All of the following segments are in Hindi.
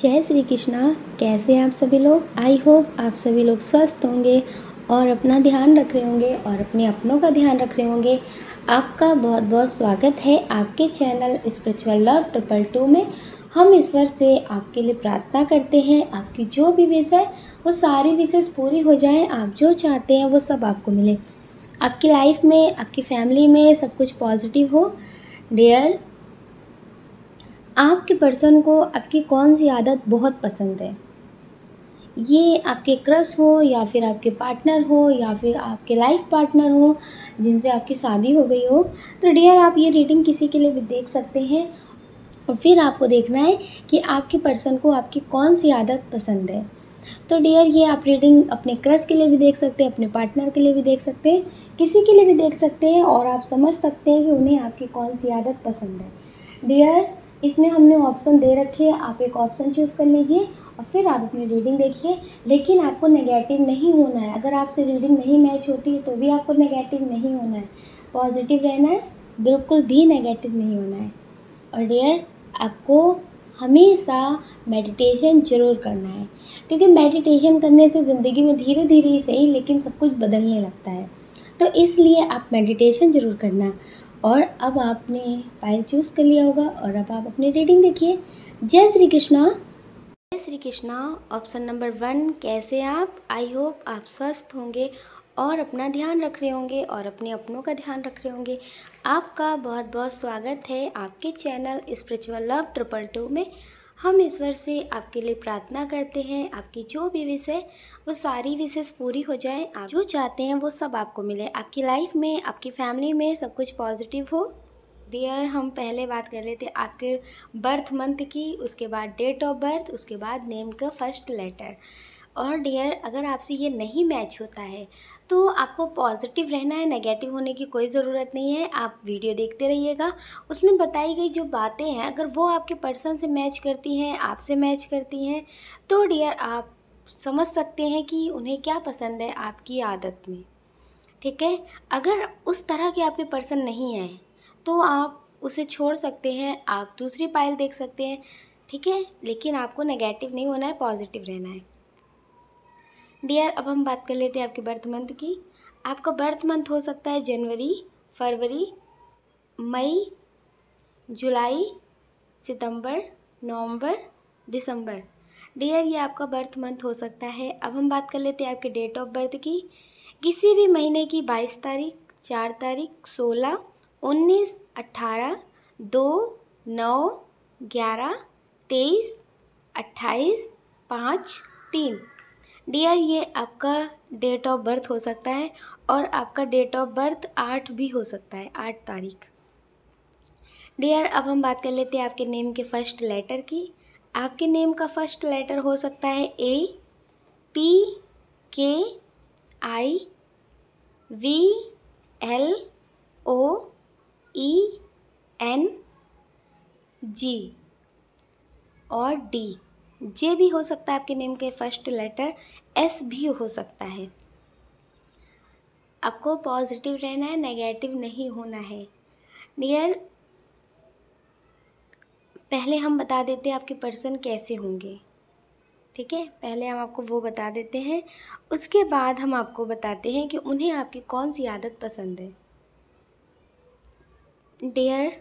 जय श्री कृष्णा। कैसे हैं आप सभी लोग। आई होप आप सभी लोग स्वस्थ होंगे और अपना ध्यान रख रहे होंगे और अपने अपनों का ध्यान रख रहे होंगे। आपका बहुत बहुत स्वागत है आपके चैनल स्पिरिचुअल लव 222 में। हम ईश्वर से आपके लिए प्रार्थना करते हैं आपकी जो भी विश है वो सारी विशेष पूरी हो जाएं। आप जो चाहते हैं वो सब आपको मिले, आपकी लाइफ में, आपकी फैमिली में सब कुछ पॉजिटिव हो। डियर, आपके पर्सन को आपकी कौन सी आदत बहुत पसंद है? ये आपके क्रश हो या फिर आपके पार्टनर हो या फिर आपके लाइफ पार्टनर हो जिनसे आपकी शादी हो गई हो, तो डियर आप ये रीडिंग किसी के लिए भी देख सकते हैं। और फिर आपको देखना है कि आपके पर्सन को आपकी कौन सी आदत पसंद है। तो डियर ये आप रीडिंग अपने क्रश के लिए भी देख सकते हैं, अपने पार्टनर के लिए भी देख सकते हैं, किसी के लिए भी देख सकते हैं और आप समझ सकते हैं कि उन्हें आपकी कौन सी आदत पसंद है। डियर इसमें हमने ऑप्शन दे रखे हैं, आप एक ऑप्शन चूज़ कर लीजिए और फिर आप अपनी रीडिंग देखिए। लेकिन आपको नेगेटिव नहीं होना है। अगर आपसे रीडिंग नहीं मैच होती है तो भी आपको नेगेटिव नहीं होना है, पॉजिटिव रहना है, बिल्कुल भी नेगेटिव नहीं होना है। और डियर आपको हमेशा मेडिटेशन ज़रूर करना है, क्योंकि मेडिटेशन करने से ज़िंदगी में धीरे धीरे ही सही लेकिन सब कुछ बदलने लगता है। तो इसलिए आप मेडिटेशन ज़रूर करना। और अब आपने फाइल चूज़ कर लिया होगा और अब आप अपनी रीडिंग देखिए। जय श्री कृष्णा। जय श्री कृष्णा। ऑप्शन नंबर 1, कैसे आप? आई होप आप स्वस्थ होंगे और अपना ध्यान रख रहे होंगे और अपने अपनों का ध्यान रख रहे होंगे। आपका बहुत बहुत स्वागत है आपके चैनल स्पिरिचुअल लव 222 में। हम ईश्वर से आपके लिए प्रार्थना करते हैं आपकी जो भी विश है वो सारी विशेष पूरी हो जाए। आप जो चाहते हैं वो सब आपको मिले, आपकी लाइफ में, आपकी फैमिली में सब कुछ पॉजिटिव हो। डियर हम पहले बात कर लेते हैं आपके बर्थ मंथ की, उसके बाद डेट ऑफ बर्थ, उसके बाद नेम का फर्स्ट लेटर। और डियर अगर आपसे ये नहीं मैच होता है तो आपको पॉजिटिव रहना है, नेगेटिव होने की कोई ज़रूरत नहीं है। आप वीडियो देखते रहिएगा, उसमें बताई गई जो बातें हैं अगर वो आपके पर्सन से मैच करती हैं, आपसे मैच करती हैं, तो डियर आप समझ सकते हैं कि उन्हें क्या पसंद है आपकी आदत में। ठीक है, अगर उस तरह के आपके पर्सन नहीं हैं तो आप उसे छोड़ सकते हैं, आप दूसरी पाइल देख सकते हैं। ठीक है, लेकिन आपको नेगेटिव नहीं होना है, पॉजिटिव रहना है। डियर अब हम बात कर लेते हैं आपके बर्थ मंथ की। आपका बर्थ मंथ हो सकता है जनवरी, फरवरी, मई, जुलाई, सितंबर, नवंबर, दिसंबर। डियर ये आपका बर्थ मंथ हो सकता है। अब हम बात कर लेते हैं आपके डेट ऑफ बर्थ की। किसी भी महीने की 22 तारीख, 4 तारीख, 16, 19, 18, 2, 9, 11, 23, 28, 5, 3। डियर ये आपका डेट ऑफ बर्थ हो सकता है और आपका डेट ऑफ बर्थ 8 भी हो सकता है, 8 तारीख। डियर अब हम बात कर लेते हैं आपके नेम के फर्स्ट लेटर की। आपके नेम का फर्स्ट लेटर हो सकता है A, P, K, I, V, L, O, E, N, G और डी। जे भी हो सकता है आपके नेम के फर्स्ट लेटर, एस भी हो सकता है। आपको पॉजिटिव रहना है, नेगेटिव नहीं होना है। डियर पहले हम बता देते हैं आपके पर्सन कैसे होंगे। ठीक है, पहले हम आपको वो बता देते हैं, उसके बाद हम आपको बताते हैं कि उन्हें आपकी कौन सी आदत पसंद है। डियर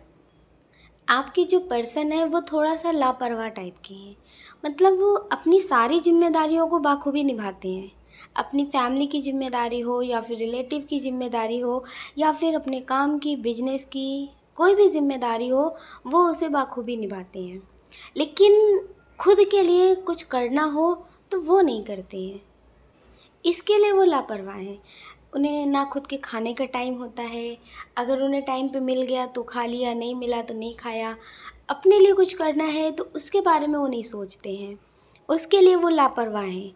आपकी जो पर्सन है वो थोड़ा सा लापरवाह टाइप के हैं। मतलब वो अपनी सारी जिम्मेदारियों को बाखूबी निभाते हैं। अपनी फैमिली की जिम्मेदारी हो या फिर रिलेटिव की जिम्मेदारी हो या फिर अपने काम की, बिजनेस की, कोई भी जिम्मेदारी हो वो उसे बाखूबी निभाते हैं। लेकिन खुद के लिए कुछ करना हो तो वो नहीं करते हैं, इसके लिए वो लापरवाह हैं। उन्हें ना खुद के खाने का टाइम होता है, अगर उन्हें टाइम पे मिल गया तो खा लिया, नहीं मिला तो नहीं खाया। अपने लिए कुछ करना है तो उसके बारे में वो नहीं सोचते हैं, उसके लिए वो लापरवाह हैं।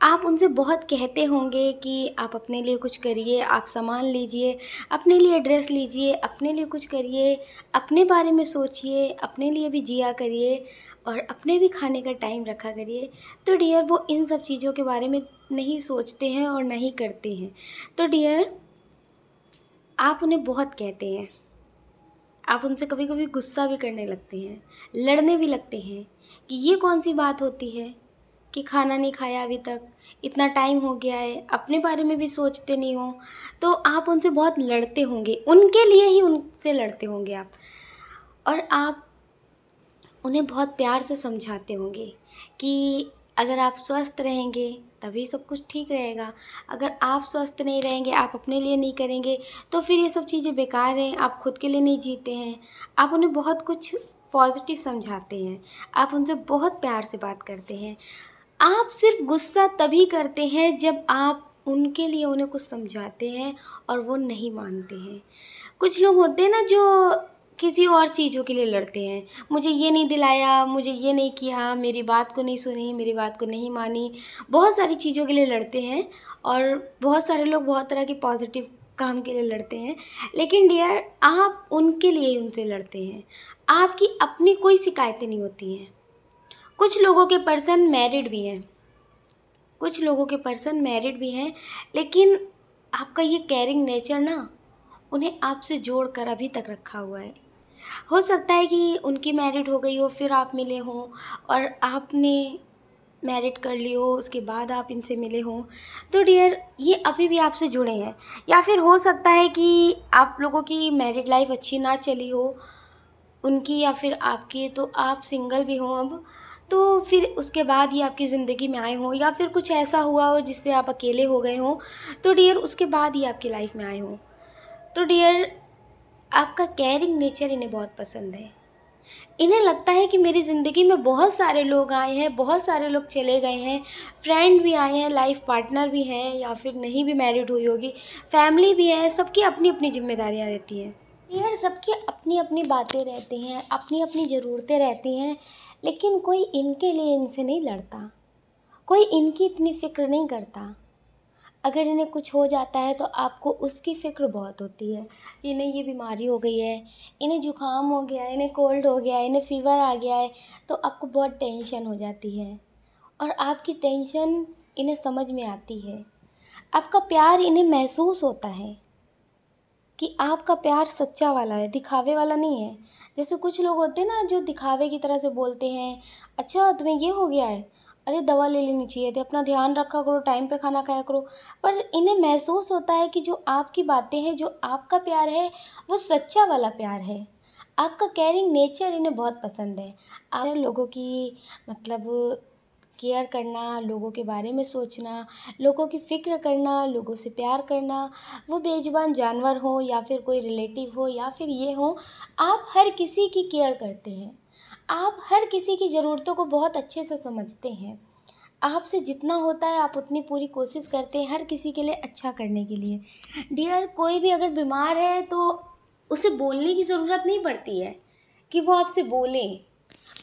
आप उनसे बहुत कहते होंगे कि आप अपने लिए कुछ करिए, आप सामान लीजिए, अपने लिए ड्रेस लीजिए, अपने लिए कुछ करिए, अपने बारे में सोचिए, अपने लिए भी जिया करिए और अपने भी खाने का टाइम रखा करिए। तो डियर वो इन सब चीज़ों के बारे में नहीं सोचते हैं और नहीं करते हैं। तो डियर आप उन्हें बहुत कहते हैं, आप उनसे कभी कभी गुस्सा भी करने लगते हैं, लड़ने भी लगते हैं, कि ये कौन सी बात होती है कि खाना नहीं खाया अभी तक, इतना टाइम हो गया है, अपने बारे में भी सोचते नहीं हो। तो आप उनसे बहुत लड़ते होंगे, उनके लिए ही उनसे लड़ते होंगे आप। और आप उन्हें बहुत प्यार से समझाते होंगे कि अगर आप स्वस्थ रहेंगे तभी सब कुछ ठीक रहेगा, अगर आप स्वस्थ नहीं रहेंगे, आप अपने लिए नहीं करेंगे, तो फिर ये सब चीज़ें बेकार हैं, आप खुद के लिए नहीं जीते हैं। आप उन्हें बहुत कुछ पॉजिटिव समझाते हैं, आप उनसे बहुत प्यार से बात करते हैं। आप सिर्फ गुस्सा तभी करते हैं जब आप उनके लिए उन्हें कुछ समझाते हैं और वो नहीं मानते हैं। कुछ लोग होते हैं ना जो किसी और चीज़ों के लिए लड़ते हैं, मुझे ये नहीं दिलाया, मुझे ये नहीं किया, मेरी बात को नहीं सुनी, मेरी बात को नहीं मानी, बहुत सारी चीज़ों के लिए लड़ते हैं। और बहुत सारे लोग बहुत तरह के पॉजिटिव काम के लिए लड़ते हैं, लेकिन डियर आप उनके लिए ही उनसे लड़ते हैं, आपकी अपनी कोई शिकायतें नहीं होती हैं। कुछ लोगों के पर्सन मैरिड भी हैं, कुछ लोगों के पर्सन मैरिड भी हैं, लेकिन आपका ये केयरिंग नेचर ना उन्हें आपसे जोड़ कर अभी तक रखा हुआ है। हो सकता है कि उनकी मैरिड हो गई हो, फिर आप मिले हों, और आपने मैरिड कर ली हो, उसके बाद आप इनसे मिले हों, तो डियर ये अभी भी आपसे जुड़े हैं। या फिर हो सकता है कि आप लोगों की मैरिड लाइफ अच्छी ना चली हो, उनकी या फिर आपकी, तो आप सिंगल भी हों अब, तो फिर उसके बाद ये आपकी ज़िंदगी में आए हों, या फिर कुछ ऐसा हुआ हो जिससे आप अकेले हो गए हों, तो डियर उसके बाद ही आपकी लाइफ में आए हों। तो डियर आपका केयरिंग नेचर इन्हें बहुत पसंद है। इन्हें लगता है कि मेरी ज़िंदगी में बहुत सारे लोग आए हैं, बहुत सारे लोग चले गए हैं, फ्रेंड भी आए हैं, लाइफ पार्टनर भी हैं, या फिर नहीं भी मैरिड हुई होगी, फैमिली भी है, सबकी अपनी अपनी जिम्मेदारियां रहती हैं यार, सबकी अपनी अपनी बातें रहती हैं, अपनी अपनी ज़रूरतें रहती हैं। लेकिन कोई इनके लिए इनसे नहीं लड़ता, कोई इनकी इतनी फ़िक्र नहीं करता। अगर इन्हें कुछ हो जाता है तो आपको उसकी फ़िक्र बहुत होती है, इन्हें ये बीमारी हो गई है, इन्हें ज़ुकाम हो गया है, इन्हें कोल्ड हो गया है, इन्हें फ़ीवर आ गया है, तो आपको बहुत टेंशन हो जाती है। और आपकी टेंशन इन्हें समझ में आती है, आपका प्यार इन्हें महसूस होता है कि आपका प्यार सच्चा वाला है, दिखावे वाला नहीं है। जैसे कुछ लोग होते हैं ना जो दिखावे की तरह से बोलते हैं, अच्छा तुम्हें ये हो गया है, अरे दवा ले लेनी चाहिए थी, अपना ध्यान रखा करो, टाइम पे खाना खाया करो। पर इन्हें महसूस होता है कि जो आपकी बातें हैं, जो आपका प्यार है, वो सच्चा वाला प्यार है। आपका केयरिंग नेचर इन्हें बहुत पसंद है। आप लोगों की मतलब केयर करना, लोगों के बारे में सोचना, लोगों की फ़िक्र करना, लोगों से प्यार करना, वो बेज़ुबान जानवर हो या फिर कोई रिलेटिव हो या फिर ये हो, आप हर किसी की केयर करते हैं। आप हर किसी की ज़रूरतों को बहुत अच्छे से समझते हैं। आपसे जितना होता है आप उतनी पूरी कोशिश करते हैं हर किसी के लिए अच्छा करने के लिए। डियर कोई भी अगर बीमार है तो उसे बोलने की ज़रूरत नहीं पड़ती है कि वो आपसे बोले,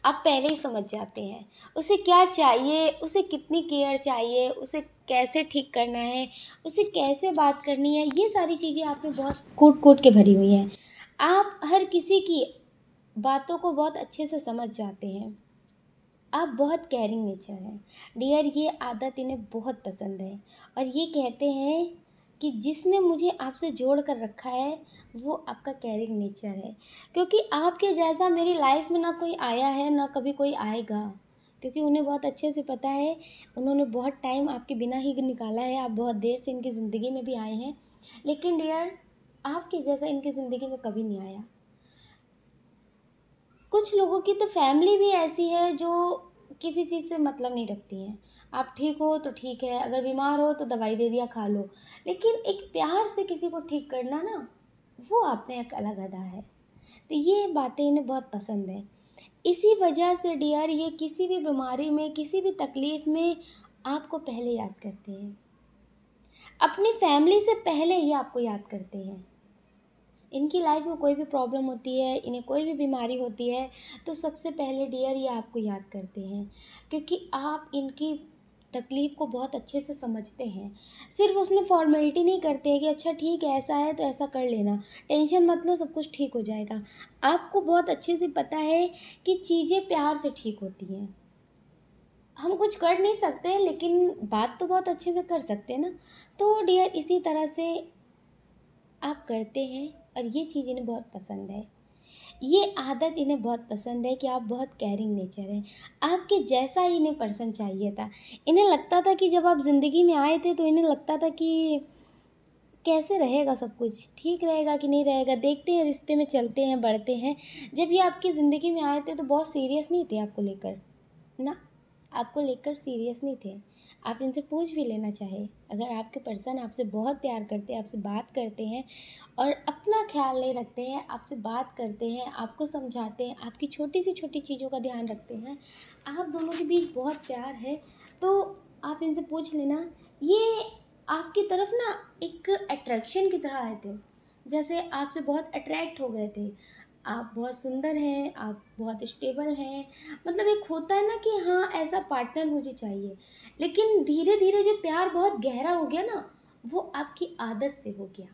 आप पहले ही समझ जाते हैं उसे क्या चाहिए, उसे कितनी केयर चाहिए, उसे कैसे ठीक करना है, उसे कैसे बात करनी है, ये सारी चीज़ें आप में बहुत कूट कूट के भरी हुई हैं। आप हर किसी की बातों को बहुत अच्छे से समझ जाते हैं। आप बहुत केयरिंग नेचर हैं डियर, ये आदत इन्हें बहुत पसंद है। और ये कहते हैं कि जिसने मुझे आपसे जोड़ कर रखा है वो आपका केयरिंग नेचर है, क्योंकि आपके जैसा मेरी लाइफ में ना कोई आया है ना कभी कोई आएगा। क्योंकि उन्हें बहुत अच्छे से पता है, उन्होंने बहुत टाइम आपके बिना ही निकाला है, आप बहुत देर से इनकी ज़िंदगी में भी आए हैं, लेकिन डियर आपके जैसा इनकी ज़िंदगी में कभी नहीं आया। कुछ लोगों की तो फैमिली भी ऐसी है जो किसी चीज़ से मतलब नहीं रखती हैं, आप ठीक हो तो ठीक है, अगर बीमार हो तो दवाई दे दिया खा लो, लेकिन एक प्यार से किसी को ठीक करना ना, वो आप में एक अलग अदा है। तो ये बातें इन्हें बहुत पसंद है। इसी वजह से डियर ये किसी भी बीमारी में, किसी भी तकलीफ़ में आपको पहले याद करते हैं, अपनी फैमिली से पहले ये आपको याद करते हैं। इनकी लाइफ में कोई भी प्रॉब्लम होती है, इन्हें कोई भी बीमारी होती है, तो सबसे पहले डियर ये आपको याद करते हैं, क्योंकि आप इनकी तकलीफ़ को बहुत अच्छे से समझते हैं। सिर्फ उसमें फॉर्मेलिटी नहीं करते हैं कि अच्छा ठीक है ऐसा है तो ऐसा कर लेना, टेंशन मत लो सब कुछ ठीक हो जाएगा। आपको बहुत अच्छे से पता है कि चीज़ें प्यार से ठीक होती हैं। हम कुछ कर नहीं सकते लेकिन बात तो बहुत अच्छे से कर सकते हैं ना। तो डियर इसी तरह से आप करते हैं और ये चीज़ इन्हें बहुत पसंद है। ये आदत इन्हें बहुत पसंद है कि आप बहुत केयरिंग नेचर हैं। आपके जैसा ही इन्हें पर्सन चाहिए था। इन्हें लगता था कि जब आप ज़िंदगी में आए थे तो इन्हें लगता था कि कैसे रहेगा सब कुछ, ठीक रहेगा कि नहीं रहेगा, देखते हैं रिश्ते में चलते हैं, बढ़ते हैं। जब ये आपकी ज़िंदगी में आए थे तो बहुत सीरियस नहीं थे आपको लेकर, ना, आपको लेकर सीरियस नहीं थे। आप इनसे पूछ भी लेना चाहे, अगर आपके पर्सन आपसे बहुत प्यार करते हैं, आपसे बात करते हैं और अपना ख़्याल नहीं रखते हैं, आपसे बात करते हैं, आपको समझाते हैं, आपकी छोटी से छोटी चीज़ों का ध्यान रखते हैं, आप दोनों के बीच बहुत प्यार है, तो आप इनसे पूछ लेना। ये आपकी तरफ ना एक अट्रैक्शन की तरह आए थे, जैसे आपसे बहुत अट्रैक्ट हो गए थे। आप बहुत सुंदर हैं, आप बहुत स्टेबल हैं, मतलब एक होता है ना कि हाँ, ऐसा पार्टनर मुझे चाहिए। लेकिन धीरे-धीरे जो प्यार बहुत गहरा हो गया ना, वो आपकी आदत से हो गया।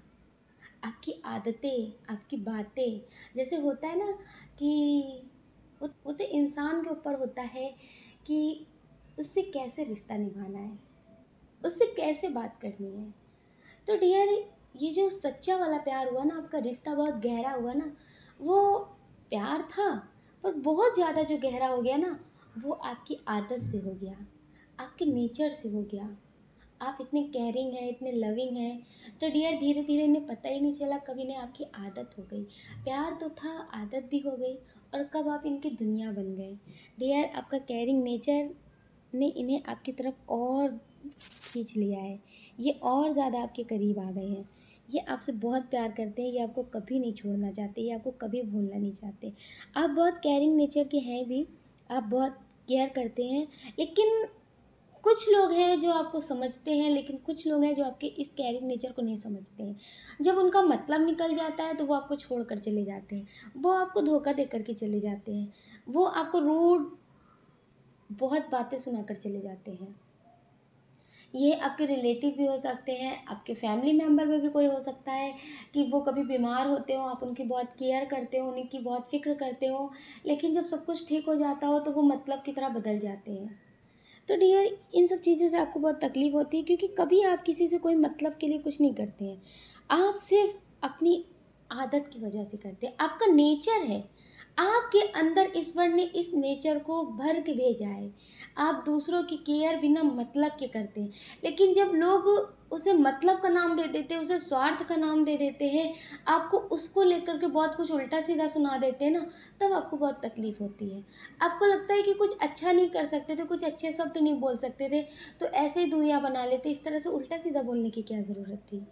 आपकी आदतें, आपकी बातें, जैसे होता है ना कि वो तो इंसान के ऊपर होता है कि उससे कैसे रिश्ता निभाना है, उससे कैसे बात करनी है। तो डियर, ये जो सच्चा वाला प्यार हुआ ना, आपका रिश्ता बहुत गहरा हुआ ना, वो प्यार था, पर बहुत ज़्यादा जो गहरा हो गया ना, वो आपकी आदत से हो गया, आपके नेचर से हो गया। आप इतने केयरिंग हैं, इतने लविंग हैं, तो डियर धीरे धीरे इन्हें पता ही नहीं चला कब इन्हें आपकी आदत हो गई। प्यार तो था, आदत भी हो गई, और कब आप इनकी दुनिया बन गए। डियर, आपका केयरिंग नेचर ने इन्हें आपकी तरफ और खींच लिया है। ये और ज़्यादा आपके करीब आ गए हैं। ये आपसे बहुत प्यार करते हैं, ये आपको कभी नहीं छोड़ना चाहते, ये आपको कभी भूलना नहीं चाहते। आप बहुत केयरिंग नेचर के हैं भी, आप बहुत केयर करते हैं, लेकिन कुछ लोग हैं जो आपको समझते हैं, लेकिन कुछ लोग हैं जो आपके इस केयरिंग नेचर को नहीं समझते हैं। जब उनका मतलब निकल जाता है तो वो आपको छोड़कर चले जाते हैं, वो आपको धोखा देकर के चले जाते हैं, वो आपको रूड बहुत बातें सुनाकर चले जाते हैं। ये आपके रिलेटिव भी हो सकते हैं, आपके फैमिली मेंबर में भी कोई हो सकता है कि वो कभी बीमार होते हो, आप उनकी बहुत केयर करते हो, उनकी बहुत फ़िक्र करते हो, लेकिन जब सब कुछ ठीक हो जाता हो तो वो मतलब की तरह बदल जाते हैं। तो डियर, इन सब चीज़ों से आपको बहुत तकलीफ़ होती है, क्योंकि कभी आप किसी से कोई मतलब के लिए कुछ नहीं करते हैं। आप सिर्फ़ अपनी आदत की वजह से करते हैं, आपका नेचर है। आपके अंदर ईश्वर ने इस नेचर को भर के भेजा है। आप दूसरों की केयर बिना मतलब के करते हैं। लेकिन जब लोग उसे मतलब का नाम दे देते हैं, उसे स्वार्थ का नाम दे देते हैं, आपको उसको लेकर के बहुत कुछ उल्टा-सीधा सुना देते हैं ना, तब आपको बहुत तकलीफ़ होती है। आपको लगता है कि कुछ अच्छा नहीं कर सकते थे, कुछ अच्छे शब्द नहीं बोल सकते थे, तो ऐसे ही दुनिया बना लेते, इस तरह से उल्टा-सीधा बोलने की क्या ज़रूरत थी?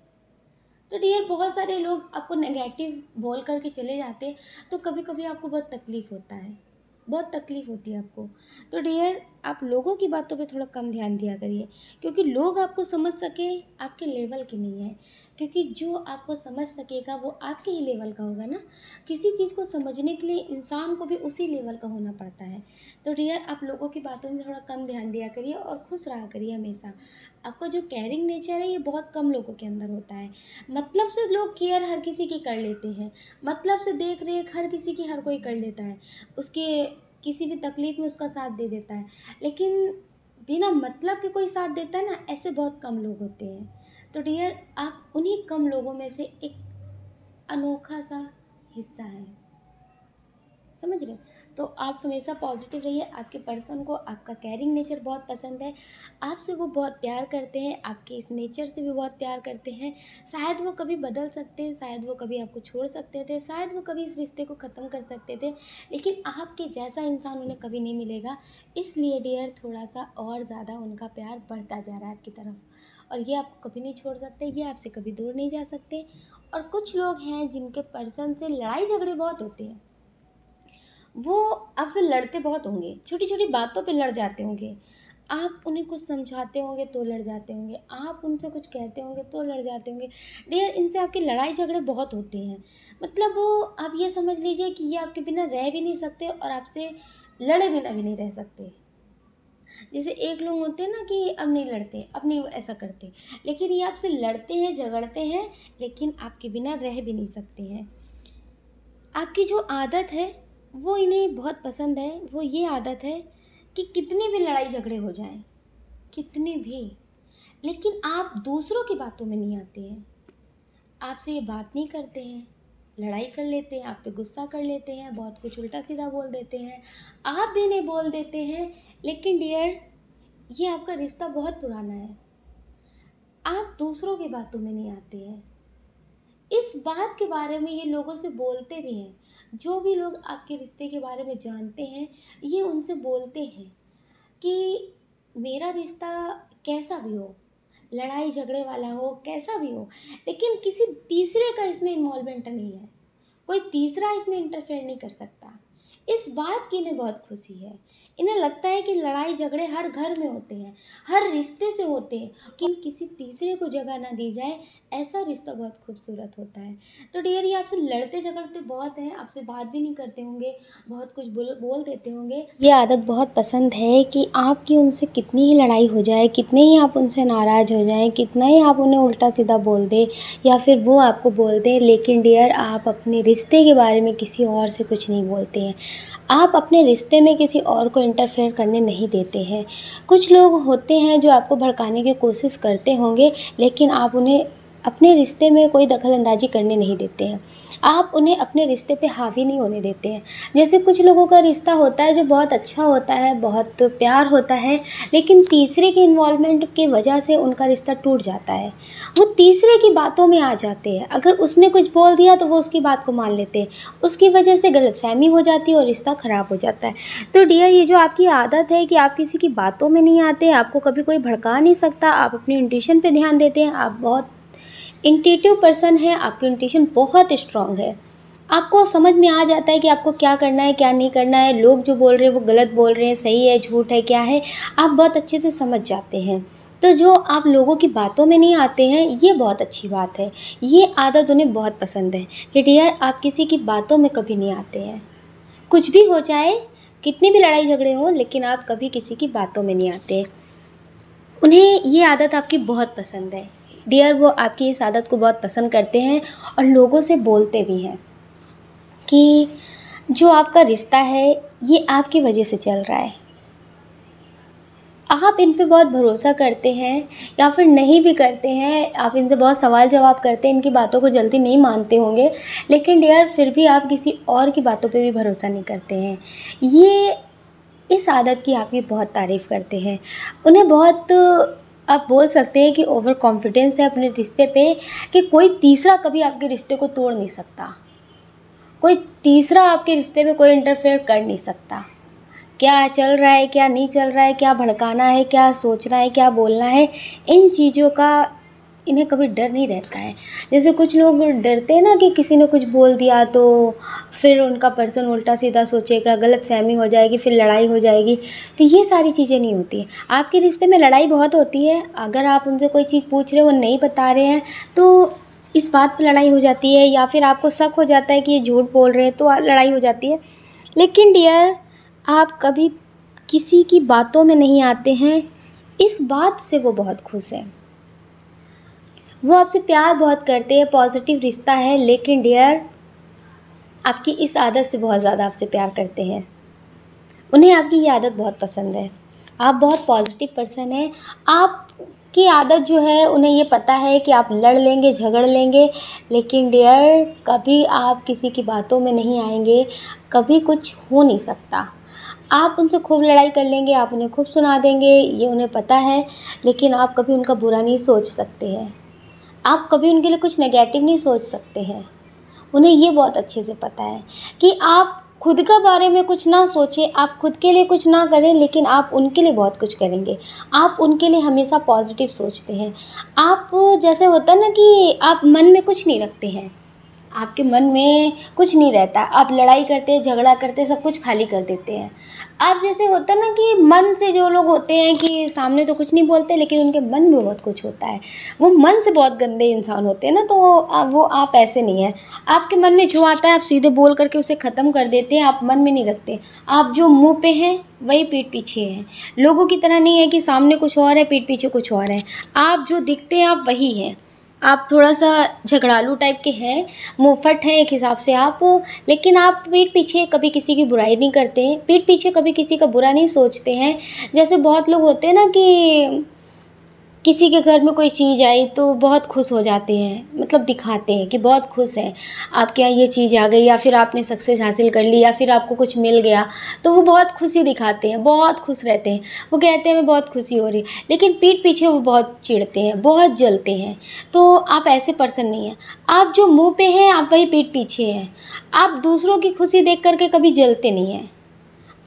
तो डियर, बहुत सारे लोग आपको नेगेटिव बोल कर के चले जाते हैं, तो कभी-कभी आपको बहुत तकलीफ़ होता है, बहुत तकलीफ़ होती है आपको। तो डियर, आप लोगों की बातों पे थोड़ा कम ध्यान दिया करिए, क्योंकि लोग आपको समझ सकें, आपके लेवल के नहीं हैं। क्योंकि जो आपको समझ सकेगा वो आपके ही लेवल का होगा ना। किसी चीज़ को समझने के लिए इंसान को भी उसी लेवल का होना पड़ता है। तो डियर, आप लोगों की बातों में थोड़ा कम ध्यान दिया करिए और खुश रहा करिए हमेशा। आपका जो केयरिंग नेचर है ये बहुत कम लोगों के अंदर होता है। मतलब से लोग केयर हर किसी की कर लेते हैं, मतलब से देख रेख हर किसी की हर कोई कर लेता है, उसके किसी भी तकलीफ़ में उसका साथ दे देता है। लेकिन बिना मतलब के कोई साथ देता है ना, ऐसे बहुत कम लोग होते हैं। तो डियर, आप उन्हीं कम लोगों में से एक अनोखा सा हिस्सा हैं। समझ रहे? तो आप हमेशा पॉज़िटिव रहिए, आपके पर्सन को आपका केयरिंग नेचर बहुत पसंद है, आपसे वो बहुत प्यार करते हैं, आपके इस नेचर से भी बहुत प्यार करते हैं। शायद वो कभी बदल सकते हैं, शायद वो कभी आपको छोड़ सकते थे, शायद वो कभी इस रिश्ते को ख़त्म कर सकते थे, लेकिन आपके जैसा इंसान उन्हें कभी नहीं मिलेगा। इसलिए डियर, थोड़ा-सा और ज़्यादा उनका प्यार बढ़ता जा रहा है आपकी तरफ, और ये आपको कभी नहीं छोड़ सकते, ये आपसे कभी दूर नहीं जा सकते। और कुछ लोग हैं जिनके पर्सन से लड़ाई झगड़े बहुत होते हैं। वो आपसे लड़ते बहुत होंगे, छोटी-छोटी बातों पे लड़ जाते होंगे। आप उन्हें कुछ समझाते होंगे तो लड़ जाते होंगे, आप उनसे कुछ कहते होंगे तो लड़ जाते होंगे। डियर, इनसे आपके लड़ाई झगड़े बहुत होते हैं। मतलब वो, आप ये समझ लीजिए कि ये आपके बिना रह भी नहीं सकते और आपसे लड़े बिना भी नहीं रह सकते। जैसे एक लोग होते हैं ना कि अब नहीं लड़ते, अब नहीं ऐसा करते, लेकिन ये आपसे लड़ते हैं, झगड़ते हैं, लेकिन आपके बिना रह भी नहीं सकते हैं। आपकी जो आदत है वो इन्हें बहुत पसंद है, वो ये आदत है कि कितनी भी लड़ाई झगड़े हो जाएँ, कितने भी, लेकिन आप दूसरों की बातों में नहीं आते हैं। आपसे ये बात नहीं करते हैं, लड़ाई कर लेते हैं, आप पे गुस्सा कर लेते हैं, बहुत कुछ उल्टा सीधा बोल देते हैं, आप भी नहीं बोल देते हैं। लेकिन डियर, ये आपका रिश्ता बहुत पुराना है, आप दूसरों की बातों में नहीं आते हैं। इस बात के बारे में ये लोगों से बोलते भी हैं, जो भी लोग आपके रिश्ते के बारे में जानते हैं ये उनसे बोलते हैं कि मेरा रिश्ता कैसा भी हो, लड़ाई झगड़े वाला हो, कैसा भी हो, लेकिन किसी तीसरे का इसमें इन्वॉल्वमेंट नहीं है, कोई तीसरा इसमें इंटरफेयर नहीं कर सकता। इस बात की इन्हें बहुत खुशी है। इन्हें लगता है कि लड़ाई झगड़े हर घर में होते हैं, हर रिश्ते से होते हैं, कि किसी तीसरे को जगह ना दी जाए, ऐसा रिश्ता बहुत खूबसूरत होता है। तो डियर, ये आपसे लड़ते झगड़ते बहुत हैं, आपसे बात भी नहीं करते होंगे, बहुत कुछ बोल देते होंगे। ये आदत बहुत पसंद है कि आपकी उनसे कितनी ही लड़ाई हो जाए, कितने ही आप उनसे नाराज़ हो जाएं, कितना ही आप उन्हें उल्टा सीधा बोल दें या फिर वो आपको बोल दें, लेकिन डियर, आप अपने रिश्ते के बारे में किसी और से कुछ नहीं बोलते हैं। आप अपने रिश्ते में किसी और को इंटरफेयर करने नहीं देते हैं। कुछ लोग होते हैं जो आपको भड़काने की कोशिश करते होंगे, लेकिन आप उन्हें अपने रिश्ते में कोई दखल अंदाज़ी करने नहीं देते हैं। आप उन्हें अपने रिश्ते पे हावी नहीं होने देते हैं। जैसे कुछ लोगों का रिश्ता होता है जो बहुत अच्छा होता है, बहुत प्यार होता है, लेकिन तीसरे के इन्वॉल्वमेंट की वजह से उनका रिश्ता टूट जाता है। वो तीसरे की बातों में आ जाते हैं, अगर उसने कुछ बोल दिया तो वो उसकी बात को मान लेते हैं, उसकी वजह से गलतफहमी हो जाती है और रिश्ता ख़राब हो जाता है। तो डियर, ये जो आपकी आदत है कि आप किसी की बातों में नहीं आते, आपको कभी कोई भड़का नहीं सकता, आप अपनी इंट्यूशन पे ध्यान देते हैं, आप बहुत इंट्यूटिव पर्सन है, आपकी इंट्यूशन बहुत स्ट्रांग है, आपको समझ में आ जाता है कि आपको क्या करना है, क्या नहीं करना है, लोग जो बोल रहे हैं वो गलत बोल रहे हैं, सही है, झूठ है, क्या है, आप बहुत अच्छे से समझ जाते हैं। तो जो आप लोगों की बातों में नहीं आते हैं, ये बहुत अच्छी बात है। ये आदत उन्हें बहुत पसंद है कि डियर, आप किसी की बातों में कभी नहीं आते हैं। कुछ भी हो जाए, कितनी भी लड़ाई झगड़े हों, लेकिन आप कभी किसी की बातों में नहीं आते। उन्हें ये आदत आपकी बहुत पसंद है डियर, वो आपकी इस आदत को बहुत पसंद करते हैं और लोगों से बोलते भी हैं कि जो आपका रिश्ता है ये आपकी वजह से चल रहा है। आप इन पे बहुत भरोसा करते हैं या फिर नहीं भी करते हैं, आप इनसे बहुत सवाल जवाब करते हैं, इनकी बातों को जल्दी नहीं मानते होंगे, लेकिन डियर फिर भी आप किसी और की बातों पे भी भरोसा नहीं करते हैं। ये इस आदत की आपकी बहुत तारीफ़ करते हैं। उन्हें बहुत, आप बोल सकते हैं कि ओवर कॉन्फिडेंस है अपने रिश्ते पे कि कोई तीसरा कभी आपके रिश्ते को तोड़ नहीं सकता, कोई तीसरा आपके रिश्ते में कोई इंटरफेयर कर नहीं सकता। क्या चल रहा है, क्या नहीं चल रहा है, क्या भड़काना है, क्या सोचना है, क्या बोलना है, इन चीज़ों का इन्हें कभी डर नहीं रहता है। जैसे कुछ लोग डरते हैं ना कि किसी ने कुछ बोल दिया तो फिर उनका पर्सन उल्टा सीधा सोचेगा, गलतफहमी हो जाएगी, फिर लड़ाई हो जाएगी। तो ये सारी चीज़ें नहीं होती हैं। आपके रिश्ते में लड़ाई बहुत होती है, अगर आप उनसे कोई चीज़ पूछ रहे हो, वो नहीं बता रहे हैं, तो इस बात पे लड़ाई हो जाती है, या फिर आपको शक हो जाता है कि ये झूठ बोल रहे हैं, तो लड़ाई हो जाती है। लेकिन डियर, आप कभी किसी की बातों में नहीं आते हैं, इस बात से वो बहुत खुश है। वो आपसे प्यार बहुत करते हैं, पॉजिटिव रिश्ता है, लेकिन डियर आपकी इस आदत से बहुत ज़्यादा आपसे प्यार करते हैं। उन्हें आपकी ये आदत बहुत पसंद है। आप बहुत पॉजिटिव पर्सन हैं। आपकी आदत जो है, उन्हें ये पता है कि आप लड़ लेंगे, झगड़ लेंगे, लेकिन डियर कभी आप किसी की बातों में नहीं आएंगे, कभी कुछ हो नहीं सकता। आप उनसे खूब लड़ाई कर लेंगे, आप उन्हें खूब सुना देंगे, ये उन्हें पता है, लेकिन आप कभी उनका बुरा नहीं सोच सकते हैं, आप कभी उनके लिए कुछ नेगेटिव नहीं सोच सकते हैं। उन्हें ये बहुत अच्छे से पता है कि आप खुद का बारे में कुछ ना सोचें, आप खुद के लिए कुछ ना करें, लेकिन आप उनके लिए बहुत कुछ करेंगे। आप उनके लिए हमेशा पॉजिटिव सोचते हैं। आप, जैसे होता है ना कि आप मन में कुछ नहीं रखते हैं, आपके मन में कुछ नहीं रहता, आप लड़ाई करते, झगड़ा करते, सब कुछ खाली कर देते हैं। आप, जैसे होता है ना कि मन से जो लोग होते हैं कि सामने तो कुछ नहीं बोलते, लेकिन उनके मन में बहुत कुछ होता है, वो मन से बहुत गंदे इंसान होते हैं ना, तो वो आप ऐसे नहीं हैं। आपके मन में जो आता है आप सीधे बोल करके उसे ख़त्म कर देते हैं, आप मन में नहीं रखते। आप जो मुँह पे हैं वही पीठ पीछे हैं। लोगों की तरह नहीं है कि सामने कुछ और है, पीठ पीछे कुछ और है। आप जो दिखते हैं आप वही हैं। आप थोड़ा सा झगड़ालू टाइप के हैं, मुंहफट हैं एक हिसाब से आप, लेकिन आप पीठ पीछे कभी किसी की बुराई नहीं करते हैं, पीठ पीछे कभी किसी का बुरा नहीं सोचते हैं। जैसे बहुत लोग होते हैं ना किसी के घर में कोई चीज़ आई तो बहुत खुश हो जाते हैं, मतलब दिखाते हैं कि बहुत खुश हैं, आपके यहाँ ये चीज़ आ गई, या फिर आपने सक्सेस हासिल कर ली, या फिर आपको कुछ मिल गया, तो वो बहुत खुशी दिखाते हैं, बहुत खुश रहते हैं। वो कहते हैं हमें बहुत खुशी हो रही है, लेकिन पीठ पीछे वो बहुत चिढ़ते हैं, बहुत जलते हैं। तो आप ऐसे पर्सन नहीं हैं। आप जो मुँह पे हैं आप वही पीठ पीछे हैं। आप दूसरों की खुशी देख कर के कभी जलते नहीं हैं।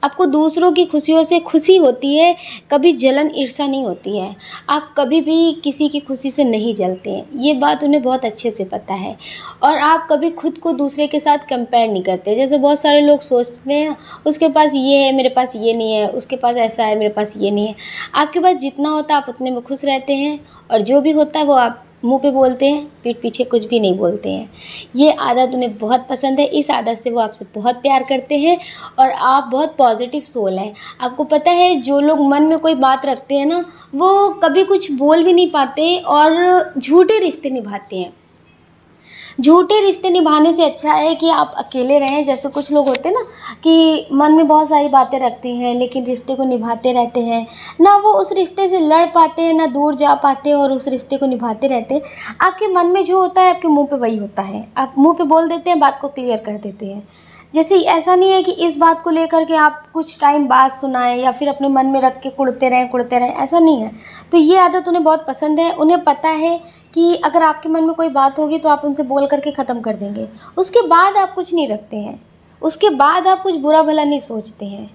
आपको दूसरों की खुशियों से खुशी होती है, कभी जलन ईर्ष्या नहीं होती है। आप कभी भी किसी की खुशी से नहीं जलते हैं, ये बात उन्हें बहुत अच्छे से पता है। और आप कभी खुद को दूसरे के साथ कंपेयर नहीं करते। जैसे बहुत सारे लोग सोचते हैं ना, उसके पास ये है मेरे पास ये नहीं है, उसके पास ऐसा है मेरे पास ये नहीं है। आपके पास जितना होता है आप उतने में खुश रहते हैं, और जो भी होता है वो आप मुँह पे बोलते हैं, पीठ पीछे कुछ भी नहीं बोलते हैं। ये आदत उन्हें बहुत पसंद है, इस आदत से वो आपसे बहुत प्यार करते हैं, और आप बहुत पॉजिटिव सोल हैं। आपको पता है जो लोग मन में कोई बात रखते हैं ना, वो कभी कुछ बोल भी नहीं पाते और झूठे रिश्ते निभाते हैं। झूठे रिश्ते निभाने से अच्छा है कि आप अकेले रहें। जैसे कुछ लोग होते हैं ना कि मन में बहुत सारी बातें रखते हैं, लेकिन रिश्ते को निभाते रहते हैं, ना वो उस रिश्ते से लड़ पाते हैं, ना दूर जा पाते हैं, और उस रिश्ते को निभाते रहते हैं। आपके मन में जो होता है आपके मुंह पे वही होता है, आप मुंह पे बोल देते हैं, बात को क्लियर कर देते हैं। जैसे ऐसा नहीं है कि इस बात को लेकर के आप कुछ टाइम बाद सुनाएं या फिर अपने मन में रख के कुढ़ते रहें, ऐसा नहीं है। तो ये आदत उन्हें बहुत पसंद है। उन्हें पता है कि अगर आपके मन में कोई बात होगी तो आप उनसे बोल करके ख़त्म कर देंगे, उसके बाद आप कुछ नहीं रखते हैं, उसके बाद आप कुछ बुरा भला नहीं सोचते हैं।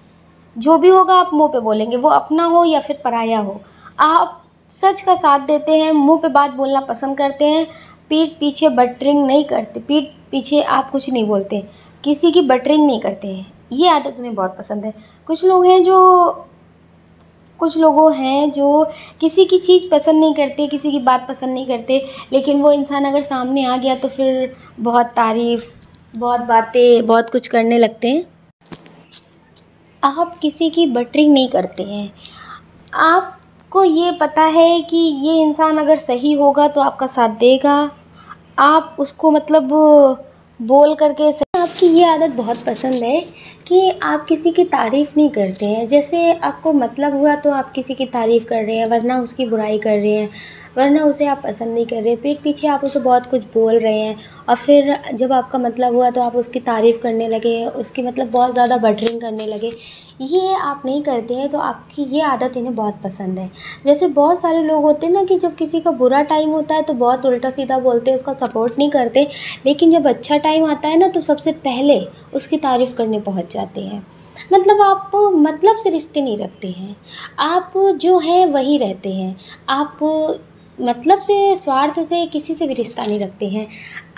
जो भी होगा आप मुंह पे बोलेंगे, वो अपना हो या फिर पराया हो। आप सच का साथ देते हैं, मुंह पे बात बोलना पसंद करते हैं, पीठ पीछे बटरिंग नहीं करते, पीठ पीछे आप कुछ नहीं बोलते, किसी की बटरिंग नहीं करते हैं। ये आदत उन्हें बहुत पसंद है। कुछ लोगों हैं जो किसी की चीज़ पसंद नहीं करते, किसी की बात पसंद नहीं करते, लेकिन वो इंसान अगर सामने आ गया तो फिर बहुत तारीफ़, बहुत बातें, बहुत कुछ करने लगते हैं। आप किसी की बटरिंग नहीं करते हैं। आपको ये पता है कि ये इंसान अगर सही होगा तो आपका साथ देगा। आप उसको मतलब बोल करके आपकी ये आदत बहुत पसंद है कि आप किसी की तारीफ़ नहीं करते हैं। जैसे आपको मतलब हुआ तो आप किसी की तारीफ़ कर रहे हैं, वरना उसकी बुराई कर रहे हैं, वरना उसे आप पसंद नहीं कर रहे, पीठ पीछे आप उसे बहुत कुछ बोल रहे हैं, और फिर जब आपका मतलब हुआ तो आप उसकी तारीफ़ करने लगे, उसकी मतलब बहुत ज़्यादा बटरिंग करने लगे। ये आप नहीं करते हैं, तो आपकी ये आदत इन्हें बहुत पसंद है। जैसे बहुत सारे लोग होते हैं ना कि जब किसी का बुरा टाइम होता है तो बहुत उल्टा सीधा बोलते हैं, उसका सपोर्ट नहीं करते, लेकिन जब अच्छा टाइम आता है ना तो सबसे पहले उसकी तारीफ़ करने पहुंच जाते हैं। मतलब आप मतलब से रिश्ते नहीं रखते हैं, आप जो है वही रहते हैं। आप मतलब से, स्वार्थ से किसी से भी रिश्ता नहीं रखते हैं।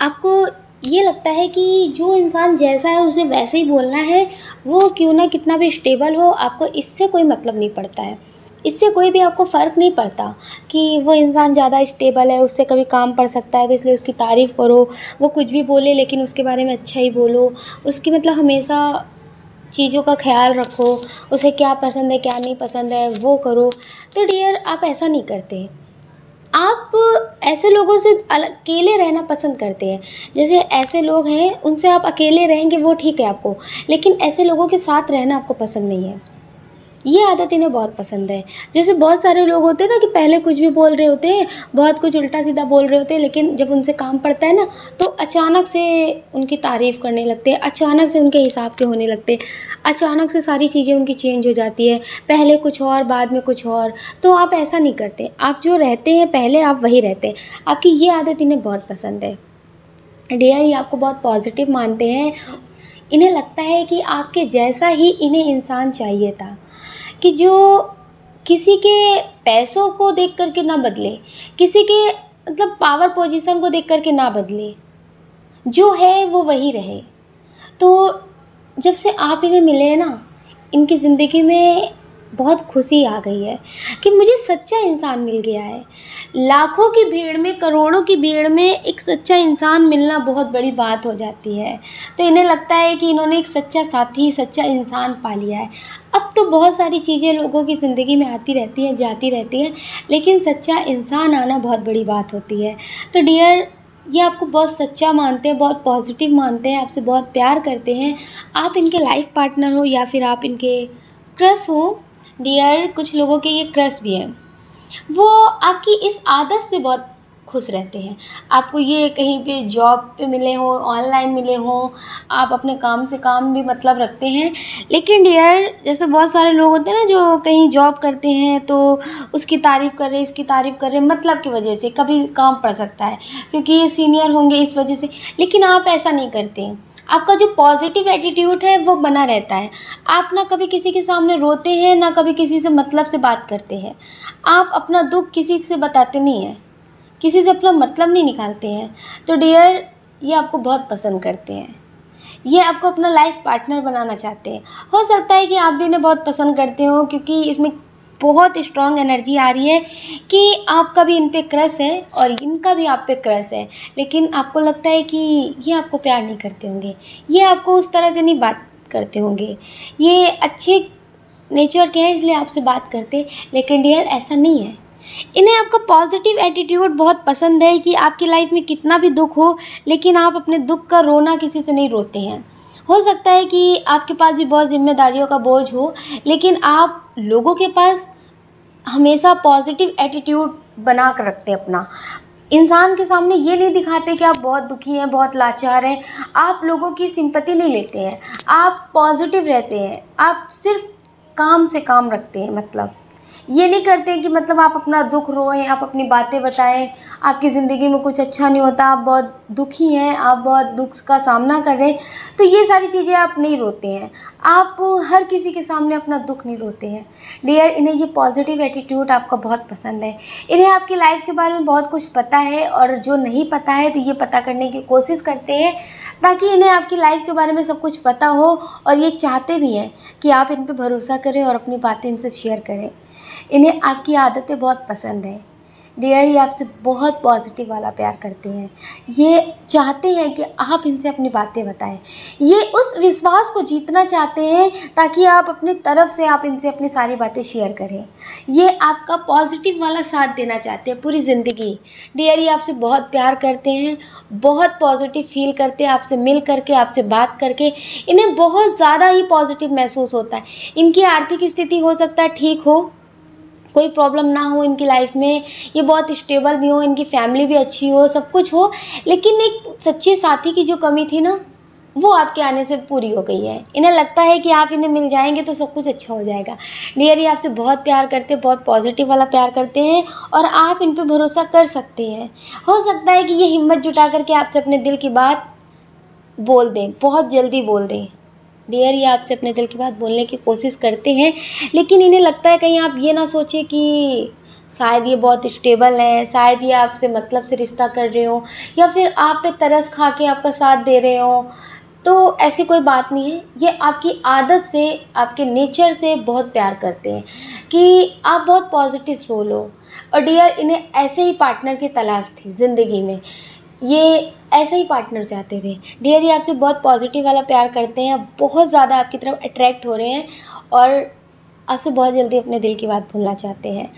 आपको ये लगता है कि जो इंसान जैसा है उसे वैसे ही बोलना है, वो क्यों ना कितना भी स्टेबल हो, आपको इससे कोई मतलब नहीं पड़ता है। इससे कोई भी आपको फ़र्क नहीं पड़ता कि वो इंसान ज़्यादा स्टेबल है, उससे कभी काम पड़ सकता है, तो इसलिए उसकी तारीफ़ करो। वो कुछ भी बोले लेकिन उसके बारे में अच्छा ही बोलो, उसकी मतलब हमेशा चीज़ों का ख्याल रखो, उसे क्या पसंद है क्या नहीं पसंद है वो करो। तो डियर, आप ऐसा नहीं करते। आप ऐसे लोगों से अकेले रहना पसंद करते हैं। जैसे ऐसे लोग हैं उनसे आप अकेले रहेंगे वो ठीक है आपको, लेकिन ऐसे लोगों के साथ रहना आपको पसंद नहीं है। ये आदत इन्हें बहुत पसंद है। जैसे बहुत सारे लोग होते हैं ना कि पहले कुछ भी बोल रहे होते हैं, बहुत कुछ उल्टा सीधा बोल रहे होते हैं, लेकिन जब उनसे काम पड़ता है ना तो अचानक से उनकी तारीफ़ करने लगते हैं, अचानक से उनके हिसाब के होने लगते हैं, अचानक से सारी चीज़ें उनकी चेंज हो जाती है, पहले कुछ और बाद में कुछ और। तो आप ऐसा नहीं करते, आप जो रहते हैं पहले आप वही रहते हैं। आपकी ये आदत इन्हें बहुत पसंद है। डियर, ये आपको बहुत पॉजिटिव मानते हैं। इन्हें लगता है कि आपके जैसा ही इन्हें इंसान चाहिए था, कि जो किसी के पैसों को देख कर के ना बदले, किसी के मतलब पावर पोजीशन को देख कर के ना बदले, जो है वो वही रहे। तो जब से आप इन्हें मिले हैं ना, इनकी ज़िंदगी में बहुत खुशी आ गई है कि मुझे सच्चा इंसान मिल गया है। लाखों की भीड़ में, करोड़ों की भीड़ में एक सच्चा इंसान मिलना बहुत बड़ी बात हो जाती है। तो इन्हें लगता है कि इन्होंने एक सच्चा साथी, सच्चा इंसान पा लिया है। अब तो बहुत सारी चीज़ें लोगों की ज़िंदगी में आती रहती हैं, जाती रहती हैं, लेकिन सच्चा इंसान आना बहुत बड़ी बात होती है। तो डियर, ये आपको बहुत सच्चा मानते हैं, बहुत पॉजिटिव मानते हैं, आपसे बहुत प्यार करते हैं। आप इनके लाइफ पार्टनर हो या फिर आप इनके क्रश हो। डियर, कुछ लोगों के ये क्रश भी हैं। वो आपकी इस आदत से बहुत खुश रहते हैं। आपको ये कहीं पे जॉब पे मिले हो, ऑनलाइन मिले हो, आप अपने काम से काम भी मतलब रखते हैं। लेकिन डियर, जैसे बहुत सारे लोग होते हैं ना जो कहीं जॉब करते हैं तो उसकी तारीफ़ कर रहे, इसकी तारीफ़ कर रहे, मतलब की वजह से कभी काम पड़ सकता है क्योंकि ये सीनियर होंगे इस वजह से। लेकिन आप ऐसा नहीं करते हैं। आपका जो पॉजिटिव एटीट्यूड है वो बना रहता है। आप ना कभी किसी के सामने रोते हैं, ना कभी किसी से मतलब से बात करते हैं। आप अपना दुख किसी से बताते नहीं हैं, किसी से अपना मतलब नहीं निकालते हैं। तो डियर, ये आपको बहुत पसंद करते हैं, ये आपको अपना लाइफ पार्टनर बनाना चाहते हैं। हो सकता है कि आप भी इन्हें बहुत पसंद करते हो क्योंकि इसमें बहुत स्ट्रॉन्ग एनर्जी आ रही है कि आपका भी इन पे क्रश है और इनका भी आप पे क्रश है। लेकिन आपको लगता है कि ये आपको प्यार नहीं करते होंगे, ये आपको उस तरह से नहीं बात करते होंगे, ये अच्छे नेचर के हैं इसलिए आपसे बात करते। लेकिन डियर, ऐसा नहीं है। इन्हें आपका पॉजिटिव एटीट्यूड बहुत पसंद है कि आपकी लाइफ में कितना भी दुख हो लेकिन आप अपने दुख का रोना किसी से नहीं रोते हैं। हो सकता है कि आपके पास भी बहुत जिम्मेदारियों का बोझ हो, लेकिन आप लोगों के पास हमेशा पॉजिटिव एटीट्यूड बना कर रखते हैं अपना। इंसान के सामने ये नहीं दिखाते कि आप बहुत दुखी हैं, बहुत लाचार हैं। आप लोगों की सिंपैथी नहीं लेते हैं, आप पॉजिटिव रहते हैं। आप सिर्फ काम से काम रखते हैं, मतलब ये नहीं करते कि मतलब आप अपना दुख रोएं, आप अपनी बातें बताएं, आपकी ज़िंदगी में कुछ अच्छा नहीं होता, आप बहुत दुखी हैं, आप बहुत दुख का सामना कर रहे हैं, तो ये सारी चीज़ें आप नहीं रोते हैं। आप हर किसी के सामने अपना दुख नहीं रोते हैं। डियर, इन्हें ये पॉजिटिव एटीट्यूड आपका बहुत पसंद है। इन्हें आपकी लाइफ के बारे में बहुत कुछ पता है और जो नहीं पता है तो ये पता करने की कोशिश करते हैं ताकि इन्हें आपकी लाइफ के बारे में सब कुछ पता हो। और ये चाहते भी हैं कि आप इन पर भरोसा करें और अपनी बातें इनसे शेयर करें। इन्हें आपकी आदतें बहुत पसंद हैं। डियर, ये आपसे बहुत पॉजिटिव वाला प्यार करते हैं। ये चाहते हैं कि आप इनसे अपनी बातें बताएं। ये उस विश्वास को जीतना चाहते हैं ताकि आप अपनी तरफ से आप इनसे अपनी सारी बातें शेयर करें। ये आपका पॉजिटिव वाला साथ देना चाहते हैं पूरी ज़िंदगी। डियर, ये आपसे बहुत प्यार करते हैं, बहुत पॉजिटिव फील करते हैं आपसे मिल करके, आपसे बात करके। इन्हें बहुत ज़्यादा ही पॉजिटिव महसूस होता है। इनकी आर्थिक स्थिति हो सकता है ठीक हो, कोई प्रॉब्लम ना हो इनकी लाइफ में, ये बहुत स्टेबल भी हो, इनकी फैमिली भी अच्छी हो, सब कुछ हो, लेकिन एक सच्चे साथी की जो कमी थी ना, वो आपके आने से पूरी हो गई है। इन्हें लगता है कि आप इन्हें मिल जाएंगे तो सब कुछ अच्छा हो जाएगा। डियर, ये आपसे बहुत प्यार करते हैं, बहुत पॉजिटिव वाला प्यार करते हैं और आप इन पर भरोसा कर सकते हैं। हो सकता है कि ये हिम्मत जुटा करके आपसे अपने दिल की बात बोल दें, बहुत जल्दी बोल दें। डियर, ये आपसे अपने दिल की बात बोलने की कोशिश करते हैं, लेकिन इन्हें लगता है कहीं आप ये ना सोचें कि शायद ये बहुत स्टेबल है, शायद ये आपसे मतलब से रिश्ता कर रहे हो या फिर आप पे तरस खा के आपका साथ दे रहे हो। तो ऐसी कोई बात नहीं है। ये आपकी आदत से, आपके नेचर से बहुत प्यार करते हैं कि आप बहुत पॉजिटिव सोल हो। और डियर, इन्हें ऐसे ही पार्टनर की तलाश थी ज़िंदगी में, ये ऐसा ही पार्टनर चाहते थे। डियर, ये आपसे बहुत पॉजिटिव वाला प्यार करते हैं, बहुत ज़्यादा आपकी तरफ अट्रैक्ट हो रहे हैं और आपसे बहुत जल्दी अपने दिल की बात भूलना चाहते हैं।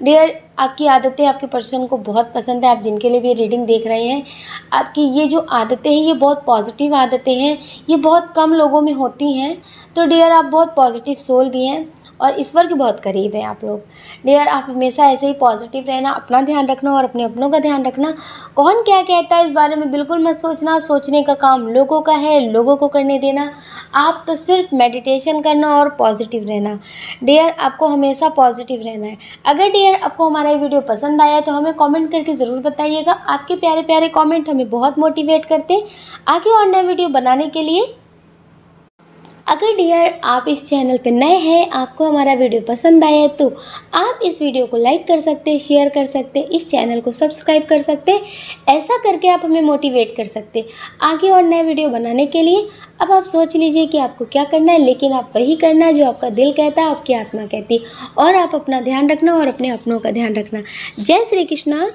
डियर, आपकी आदतें आपके पर्सन को बहुत पसंद है। आप जिनके लिए भी रीडिंग देख रहे हैं, आपकी ये जो आदतें हैं ये बहुत पॉजिटिव आदतें हैं, ये बहुत कम लोगों में होती हैं। तो डियर, आप बहुत पॉजिटिव सोल भी हैं और ईश्वर के बहुत करीब हैं आप लोग। डियर, आप हमेशा ऐसे ही पॉजिटिव रहना, अपना ध्यान रखना और अपने अपनों का ध्यान रखना। कौन क्या कहता है इस बारे में बिल्कुल मत सोचना, सोचने का काम लोगों का है, लोगों को करने देना। आप तो सिर्फ मेडिटेशन करना और पॉजिटिव रहना। डियर, आपको हमेशा पॉजिटिव रहना है। अगर डियर आपको हमारा ये वीडियो पसंद आया तो हमें कमेंट करके ज़रूर बताइएगा। आपके प्यारे प्यारे कमेंट हमें बहुत मोटिवेट करते हैं आगे और नए वीडियो बनाने के लिए। अगर डियर आप इस चैनल पे नए हैं, आपको हमारा वीडियो पसंद आया है तो आप इस वीडियो को लाइक कर सकते हैं, शेयर कर सकते हैं, इस चैनल को सब्सक्राइब कर सकते हैं। ऐसा करके आप हमें मोटिवेट कर सकते हैं आगे और नए वीडियो बनाने के लिए। अब आप सोच लीजिए कि आपको क्या करना है, लेकिन आप वही करना है जो आपका दिल कहता है, आपकी आत्मा कहती है। और आप अपना ध्यान रखना और अपने अपनों का ध्यान रखना। जय श्री कृष्णा।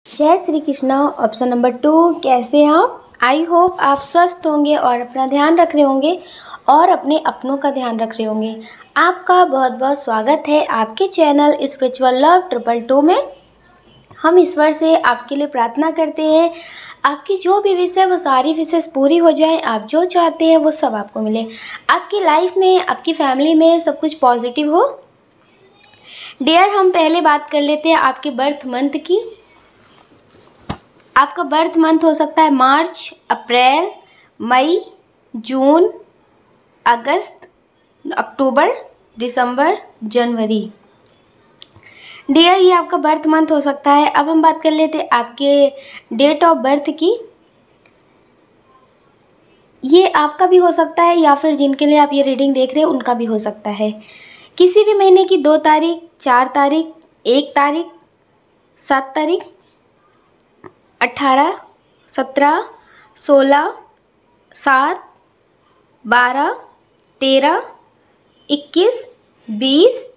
जय श्री कृष्णा। ऑप्शन नंबर 2, कैसे हैं आप? आई होप आप स्वस्थ होंगे और अपना ध्यान रख रहे होंगे और अपने अपनों का ध्यान रख रहे होंगे। आपका बहुत बहुत स्वागत है आपके चैनल स्पिरिचुअल लव 222 में। हम ईश्वर से आपके लिए प्रार्थना करते हैं, आपकी जो भी विश है वो सारी विशेष पूरी हो जाए, आप जो चाहते हैं वो सब आपको मिले, आपकी लाइफ में, आपकी फैमिली में सब कुछ पॉजिटिव हो। डियर, हम पहले बात कर लेते हैं आपके बर्थ मंथ की। आपका बर्थ मंथ हो सकता है मार्च, अप्रैल, मई, जून, अगस्त, अक्टूबर, दिसंबर, जनवरी। डियर, ये आपका बर्थ मंथ हो सकता है। अब हम बात कर लेते हैं आपके डेट ऑफ बर्थ की। ये आपका भी हो सकता है या फिर जिनके लिए आप ये रीडिंग देख रहे हैं उनका भी हो सकता है। किसी भी महीने की 2 तारीख, 4 तारीख, 1 तारीख, 7 तारीख, 18, 17, 16, 7, 12, 13, 21, 20,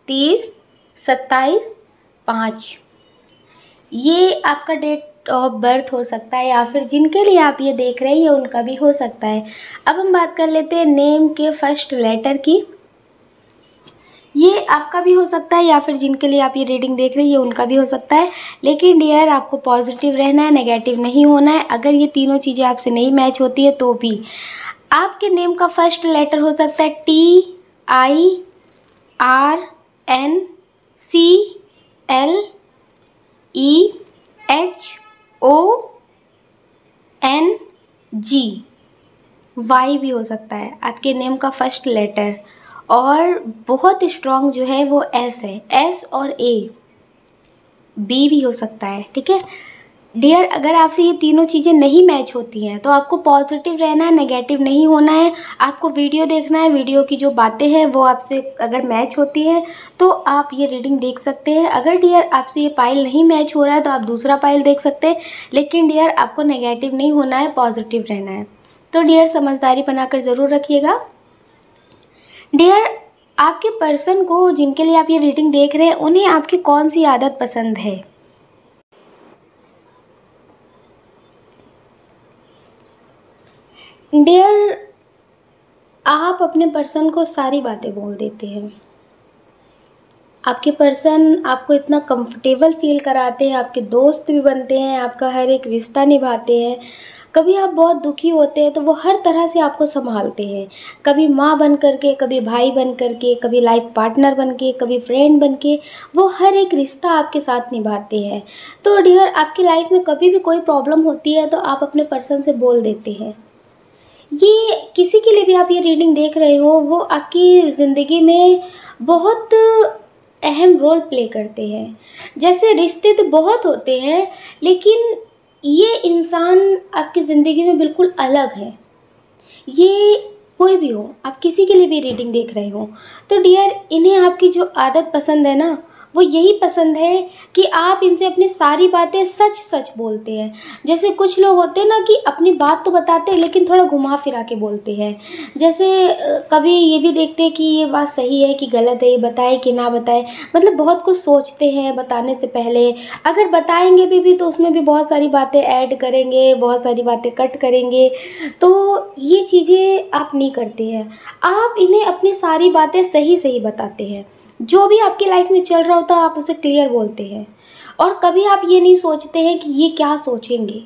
30, 27, 5, ये आपका डेट ऑफ बर्थ हो सकता है या फिर जिनके लिए आप ये देख रहे हैं ये उनका भी हो सकता है। अब हम बात कर लेते हैं नेम के फर्स्ट लेटर की। ये आपका भी हो सकता है या फिर जिनके लिए आप ये रीडिंग देख रहे हैं ये उनका भी हो सकता है। लेकिन डियर, आपको पॉजिटिव रहना है, नेगेटिव नहीं होना है। अगर ये तीनों चीज़ें आपसे नहीं मैच होती है तो भी आपके नेम का फर्स्ट लेटर हो सकता है TIRNCLEHONG, वाई भी हो सकता है आपके नेम का फर्स्ट लेटर। और बहुत स्ट्रॉन्ग जो है वो एस है, एस और ए, बी भी हो सकता है। ठीक है डियर, अगर आपसे ये तीनों चीज़ें नहीं मैच होती हैं तो आपको पॉजिटिव रहना है, नेगेटिव नहीं होना है। आपको वीडियो देखना है, वीडियो की जो बातें हैं वो आपसे अगर मैच होती हैं तो आप ये रीडिंग देख सकते हैं। अगर डियर आपसे ये पाइल नहीं मैच हो रहा है तो आप दूसरा पाइल देख सकते हैं। लेकिन डियर, आपको नेगेटिव नहीं होना है, पॉजिटिव रहना है। तो डियर, समझदारी बनाकर ज़रूर रखिएगा। डियर, आपके पर्सन को जिनके लिए आप ये रीडिंग देख रहे हैं उन्हें आपकी कौन सी आदत पसंद है? डियर, आप अपने पर्सन को सारी बातें बोल देते हैं। आपके पर्सन आपको इतना कंफर्टेबल फील कराते हैं, आपके दोस्त भी बनते हैं, आपका हर एक रिश्ता निभाते हैं। कभी आप बहुत दुखी होते हैं तो वो हर तरह से आपको संभालते हैं, कभी माँ बन करके, कभी भाई बन करके, कभी लाइफ पार्टनर बन के, कभी फ्रेंड बन के, वो हर एक रिश्ता आपके साथ निभाते हैं। तो डियर, आपकी लाइफ में कभी भी कोई प्रॉब्लम होती है तो आप अपने पर्सन से बोल देते हैं। ये किसी के लिए भी आप ये रीडिंग देख रहे हो वो आपकी ज़िंदगी में बहुत अहम रोल प्ले करते हैं। जैसे रिश्ते तो बहुत होते हैं लेकिन ये इंसान आपकी ज़िंदगी में बिल्कुल अलग है। ये कोई भी हो, आप किसी के लिए भी रीडिंग देख रहे हो तो डियर, इन्हें आपकी जो आदत पसंद है ना वो यही पसंद है कि आप इनसे अपनी सारी बातें सच सच बोलते हैं। जैसे कुछ लोग होते हैं ना कि अपनी बात तो बताते हैं लेकिन थोड़ा घुमा फिरा के बोलते हैं। जैसे कभी ये भी देखते हैं कि ये बात सही है कि गलत है, ये बताए कि ना बताए, मतलब बहुत कुछ सोचते हैं बताने से पहले। अगर बताएंगे भी तो उसमें भी बहुत सारी बातें ऐड करेंगे, बहुत सारी बातें कट करेंगे। तो ये चीज़ें आप नहीं करते हैं, आप इन्हें अपनी सारी बातें सही सही बताते हैं। जो भी आपकी लाइफ में चल रहा होता है आप उसे क्लियर बोलते हैं। और कभी आप ये नहीं सोचते हैं कि ये क्या सोचेंगे,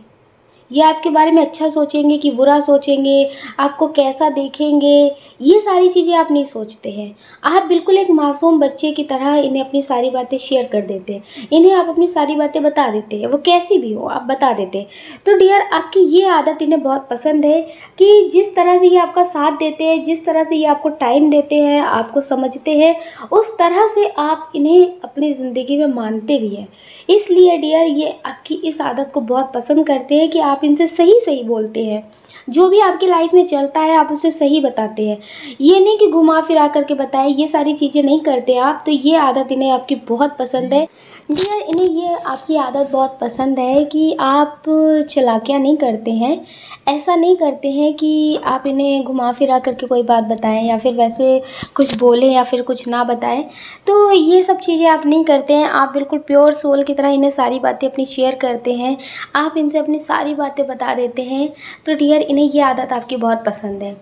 ये आपके बारे में अच्छा सोचेंगे कि बुरा सोचेंगे, आपको कैसा देखेंगे, ये सारी चीज़ें आप नहीं सोचते हैं। आप बिल्कुल एक मासूम बच्चे की तरह इन्हें अपनी सारी बातें शेयर कर देते हैं, इन्हें आप अपनी सारी बातें बता देते हैं, वो कैसी भी हो आप बता देते हैं। तो डियर, आपकी ये आदत इन्हें बहुत पसंद है कि जिस तरह से ये आपका साथ देते हैं, जिस तरह से ये आपको टाइम देते हैं, आपको समझते हैं, उस तरह से आप इन्हें अपनी ज़िंदगी में मानते भी हैं। इसलिए डियर, ये आपकी इस आदत को बहुत पसंद करते हैं कि आप इनसे सही सही बोलते हैं। जो भी आपकी लाइफ में चलता है आप उसे सही बताते हैं, ये नहीं कि घुमा फिरा करके बताएं, ये सारी चीज़ें नहीं करते आप। तो ये आदत इन्हें आपकी बहुत पसंद है। डियर, इन्हें ये आपकी आदत बहुत पसंद है कि आप चालाकियाँ नहीं करते हैं। ऐसा नहीं करते हैं कि आप इन्हें घुमा फिरा करके कोई बात बताएं या फिर वैसे कुछ बोलें या फिर कुछ ना बताएं। तो ये सब चीज़ें आप नहीं करते हैं, आप बिल्कुल प्योर सोल की तरह इन्हें सारी बातें अपनी शेयर करते हैं, आप इनसे अपनी सारी बातें बता देते हैं। तो डियर, इन्हें ये आदत आपकी बहुत पसंद है।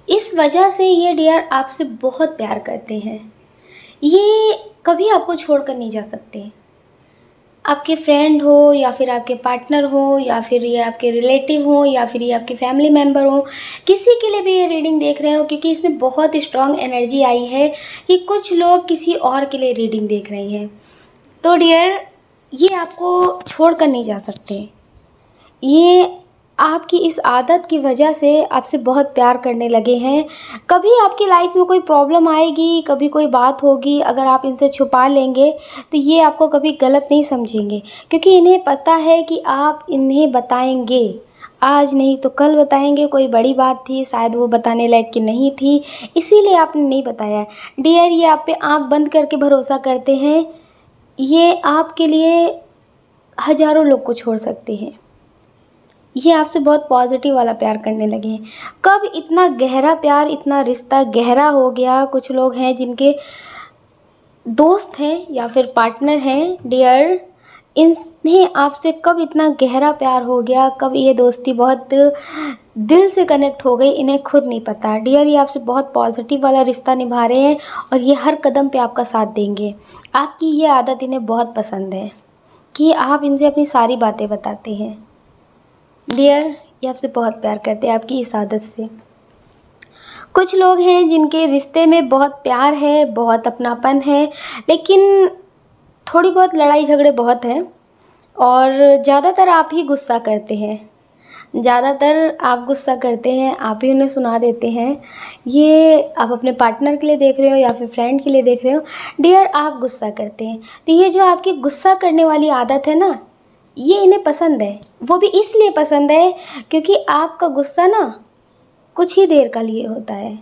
इस वजह से ये डियर आपसे बहुत प्यार करते हैं, ये कभी आपको छोड़कर नहीं जा सकते। आपके फ्रेंड हो या फिर आपके पार्टनर हो या फिर ये आपके रिलेटिव हो या फिर ये आपके फैमिली मेम्बर हो, किसी के लिए भी ये रीडिंग देख रहे हो, क्योंकि इसमें बहुत स्ट्रॉन्ग एनर्जी आई है कि कुछ लोग किसी और के लिए रीडिंग देख रहे हैं। तो डियर, ये आपको छोड़ कर नहीं जा सकते। ये आपकी इस आदत की वजह से आपसे बहुत प्यार करने लगे हैं। कभी आपकी लाइफ में कोई प्रॉब्लम आएगी, कभी कोई बात होगी, अगर आप इनसे छुपा लेंगे तो ये आपको कभी गलत नहीं समझेंगे, क्योंकि इन्हें पता है कि आप इन्हें बताएंगे। आज नहीं तो कल बताएंगे। कोई बड़ी बात थी, शायद वो बताने लायक की नहीं थी, इसीलिए आपने नहीं बताया। डियर, ये आप पे आँख बंद करके भरोसा करते हैं। ये आपके लिए हज़ारों लोग को छोड़ सकते हैं। ये आपसे बहुत पॉजिटिव वाला प्यार करने लगे हैं। कब इतना गहरा प्यार, इतना रिश्ता गहरा हो गया। कुछ लोग हैं जिनके दोस्त हैं या फिर पार्टनर हैं डियर, इन्हें आपसे कब इतना गहरा प्यार हो गया, कब ये दोस्ती बहुत दिल से कनेक्ट हो गई, इन्हें खुद नहीं पता। डियर, ये आपसे बहुत पॉजिटिव वाला रिश्ता निभा रहे हैं और ये हर कदम पे आपका साथ देंगे। आपकी ये आदत इन्हें बहुत पसंद है कि आप इनसे अपनी सारी बातें बताते हैं। डियर, ये आपसे बहुत प्यार करते हैं आपकी इस आदत से। कुछ लोग हैं जिनके रिश्ते में बहुत प्यार है, बहुत अपनापन है, लेकिन थोड़ी बहुत लड़ाई झगड़े बहुत हैं और ज़्यादातर आप ही गुस्सा करते हैं। ज़्यादातर आप गुस्सा करते हैं, आप ही उन्हें सुना देते हैं। ये आप अपने पार्टनर के लिए देख रहे हो या फिर फ्रेंड के लिए देख रहे हो, डियर, आप गुस्सा करते हैं। तो ये जो आपकी गुस्सा करने वाली आदत है ना, ये इन्हें पसंद है। वो भी इसलिए पसंद है क्योंकि आपका गुस्सा ना कुछ ही देर का लिए होता है।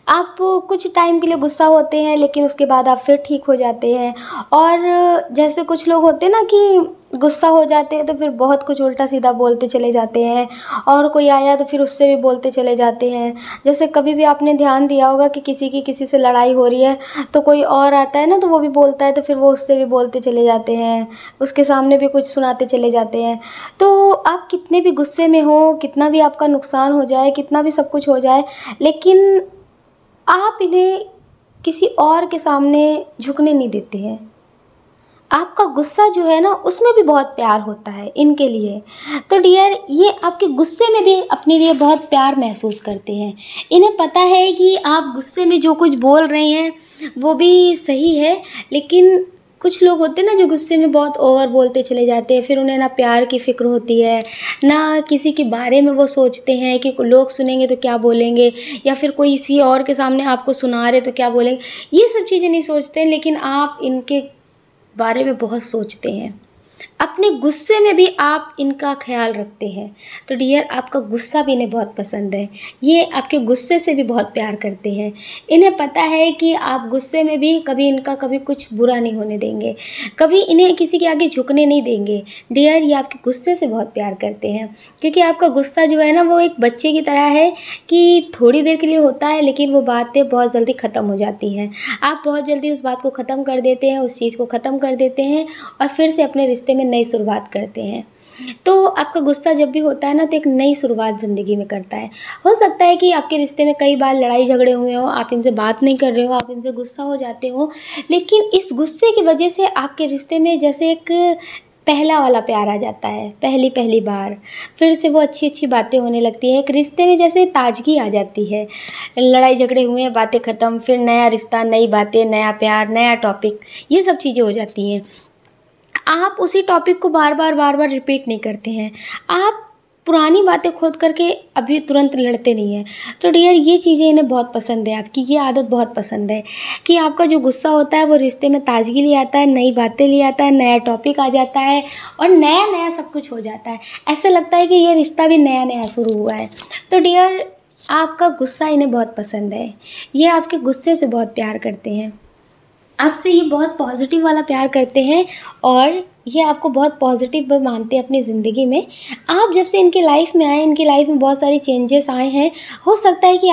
आप कुछ टाइम के लिए गुस्सा होते हैं, लेकिन उसके बाद आप फिर ठीक हो जाते हैं। और जैसे कुछ लोग होते हैं ना कि गुस्सा हो जाते हैं तो फिर बहुत कुछ उल्टा सीधा बोलते चले जाते हैं, और कोई आया तो फिर उससे भी बोलते चले जाते हैं। जैसे कभी भी आपने ध्यान दिया होगा कि किसी की किसी से लड़ाई हो रही है तो कोई और आता है ना, तो वो भी बोलता है तो फिर वो उससे भी बोलते चले जाते हैं, उसके सामने भी कुछ सुनाते चले जाते हैं। तो आप कितने भी गुस्से में हो, कितना भी आपका नुकसान हो जाए, कितना भी सब कुछ हो जाए, लेकिन आप इन्हें किसी और के सामने झुकने नहीं देते हैं। आपका गुस्सा जो है ना, उसमें भी बहुत प्यार होता है इनके लिए। तो डियर, ये आपके गुस्से में भी अपने लिए बहुत प्यार महसूस करते हैं। इन्हें पता है कि आप गुस्से में जो कुछ बोल रहे हैं वो भी सही है, लेकिन कुछ लोग होते हैं ना जो गुस्से में बहुत ओवर बोलते चले जाते हैं। फिर उन्हें ना प्यार की फ़िक्र होती है, ना किसी के बारे में वो सोचते हैं कि लोग सुनेंगे तो क्या बोलेंगे, या फिर कोई किसी और के सामने आपको सुना रहे तो क्या बोलेंगे। ये सब चीज़ें नहीं सोचते हैं, लेकिन आप इनके बारे में बहुत सोचते हैं। अपने गुस्से में भी आप इनका ख्याल रखते हैं। तो डियर, आपका गुस्सा भी इन्हें बहुत पसंद है। ये आपके गुस्से से भी बहुत प्यार करते हैं। इन्हें पता है कि आप गुस्से में भी कभी इनका कभी कुछ बुरा नहीं होने देंगे, कभी इन्हें किसी के आगे झुकने नहीं देंगे। डियर, ये आपके गुस्से से बहुत प्यार करते हैं, क्योंकि आपका गुस्सा जो है ना, वो एक बच्चे की तरह है कि थोड़ी देर के लिए होता है, लेकिन वो बातें बहुत जल्दी ख़त्म हो जाती हैं। आप बहुत जल्दी उस बात को ख़त्म कर देते हैं, उस चीज़ को ख़त्म कर देते हैं और फिर से अपने रिश्ते में नई शुरुआत करते हैं। तो आपका गुस्सा जब भी होता है ना, तो एक नई शुरुआत ज़िंदगी में करता है। हो सकता है कि आपके रिश्ते में कई बार लड़ाई झगड़े हुए हो, आप इनसे बात नहीं कर रहे हो, आप इनसे गुस्सा हो जाते हो, लेकिन इस गुस्से की वजह से आपके रिश्ते में जैसे एक पहला वाला प्यार आ जाता है, पहली पहली बार फिर से वो अच्छी अच्छी बातें होने लगती है। एक रिश्ते में जैसे ताजगी आ जाती है। लड़ाई झगड़े हुए, बातें ख़त्म, फिर नया रिश्ता, नई बातें, नया प्यार, नया टॉपिक, ये सब चीज़ें हो जाती हैं। आप उसी टॉपिक को बार बार रिपीट नहीं करते हैं। आप पुरानी बातें खोद करके अभी तुरंत लड़ते नहीं हैं। तो डियर, ये चीज़ें इन्हें बहुत पसंद है, आपकी ये आदत बहुत पसंद है कि आपका जो गुस्सा होता है वो रिश्ते में ताजगी ले आता है, नई बातें ले आता है, नया टॉपिक आ जाता है और नया नया सब कुछ हो जाता है। ऐसा लगता है कि ये रिश्ता भी नया नया शुरू हुआ है। तो डियर, आपका गुस्सा इन्हें बहुत पसंद है। ये आपके गुस्से से बहुत प्यार करते हैं, आपसे ये बहुत पॉजिटिव वाला प्यार करते हैं और ये आपको बहुत पॉजिटिव मानते हैं अपनी ज़िंदगी में। आप जब से इनके लाइफ में आए, इनकी लाइफ में बहुत सारी चेंजेस आए हैं। हो सकता है कि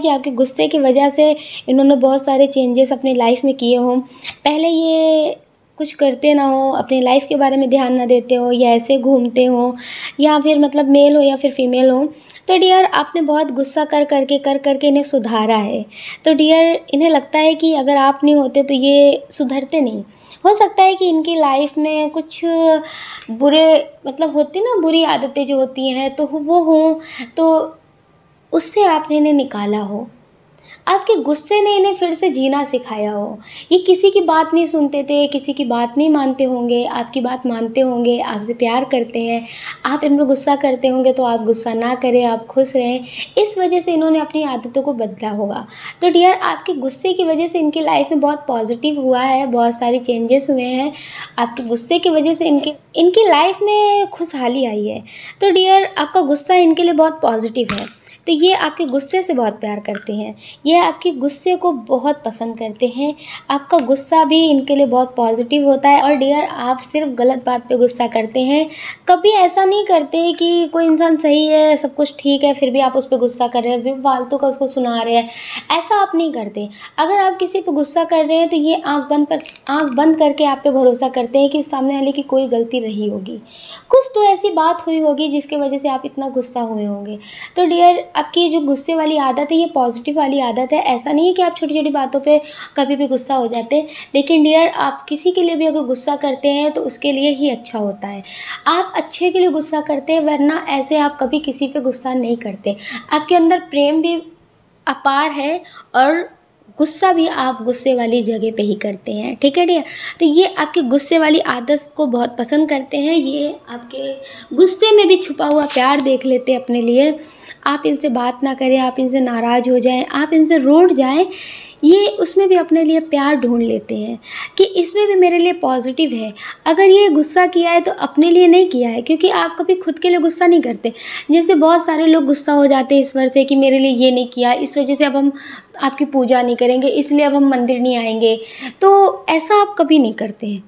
आपके गुस्से की वजह से इन्होंने बहुत सारे चेंजेस अपनी लाइफ में किए हों। पहले ये कुछ करते ना हो, अपनी लाइफ के बारे में ध्यान ना देते हो, या ऐसे घूमते हो, या फिर मतलब मेल हो या फिर फीमेल हो, तो डियर आपने बहुत गुस्सा कर कर के इन्हें सुधारा है। तो डियर इन्हें लगता है कि अगर आप नहीं होते तो ये सुधरते नहीं। हो सकता है कि इनकी लाइफ में कुछ बुरे मतलब होती ना बुरी आदतें जो होती हैं तो वो हों, तो उससे आपने इन्हें निकाला हो। आपके गुस्से ने इन्हें फिर से जीना सिखाया हो। ये किसी की बात नहीं सुनते थे, किसी की बात नहीं मानते होंगे, आपकी बात मानते होंगे, आपसे प्यार करते हैं। आप इन पे गुस्सा करते होंगे तो आप गुस्सा ना करें, आप खुश रहें। इस वजह से इन्होंने अपनी आदतों को बदला होगा। तो डियर आपके गुस्से की वजह से इनकी लाइफ में बहुत पॉजिटिव हुआ है, बहुत सारे चेंजेस हुए हैं। आपके गुस्से की वजह से इनकी इनकी लाइफ में खुशहाली आई है। तो डियर आपका गुस्सा इनके लिए बहुत पॉजिटिव है। तो ये आपके गुस्से से बहुत प्यार करते हैं, ये आपके गुस्से को बहुत पसंद करते हैं। आपका गुस्सा भी इनके लिए बहुत पॉजिटिव होता है। और डियर आप सिर्फ गलत बात पे गुस्सा करते हैं, कभी ऐसा नहीं करते कि कोई इंसान सही है, सब कुछ ठीक है, फिर भी आप उस पर गुस्सा कर रहे हैं, फालतू का उसको सुना रहे हैं। ऐसा आप नहीं करते। अगर आप किसी पर गुस्सा कर रहे हैं तो ये आँख बंद करके आप पे भरोसा करते हैं कि सामने वाले की कोई गलती रही होगी, कुछ तो ऐसी बात हुई होगी जिसकी वजह से आप इतना गुस्सा हुए होंगे। तो डियर आपकी जो गुस्से वाली आदत है ये पॉजिटिव वाली आदत है। ऐसा नहीं है कि आप छोटी छोटी बातों पे कभी भी गुस्सा हो जाते हैं, लेकिन डियर आप किसी के लिए भी अगर गुस्सा करते हैं तो उसके लिए ही अच्छा होता है। आप अच्छे के लिए गुस्सा करते हैं, वरना ऐसे आप कभी किसी पे गुस्सा नहीं करते। आपके अंदर प्रेम भी अपार है और गुस्सा भी आप गुस्से वाली जगह पे ही करते हैं। ठीक है डियर, तो ये आपके गुस्से वाली आदत को बहुत पसंद करते हैं। ये आपके गुस्से में भी छुपा हुआ प्यार देख लेते हैं अपने लिए। आप इनसे बात ना करें, आप इनसे नाराज़ हो जाएं, आप इनसे रूठ जाएं, ये उसमें भी अपने लिए प्यार ढूंढ लेते हैं कि इसमें भी मेरे लिए पॉजिटिव है। अगर ये गुस्सा किया है तो अपने लिए नहीं किया है, क्योंकि आप कभी खुद के लिए गुस्सा नहीं करते। जैसे बहुत सारे लोग गुस्सा हो जाते हैं ईश्वर से कि मेरे लिए ये नहीं किया, इस वजह से अब हम आपकी पूजा नहीं करेंगे, इसलिए अब हम मंदिर नहीं आएंगे। तो ऐसा आप कभी नहीं करते हैं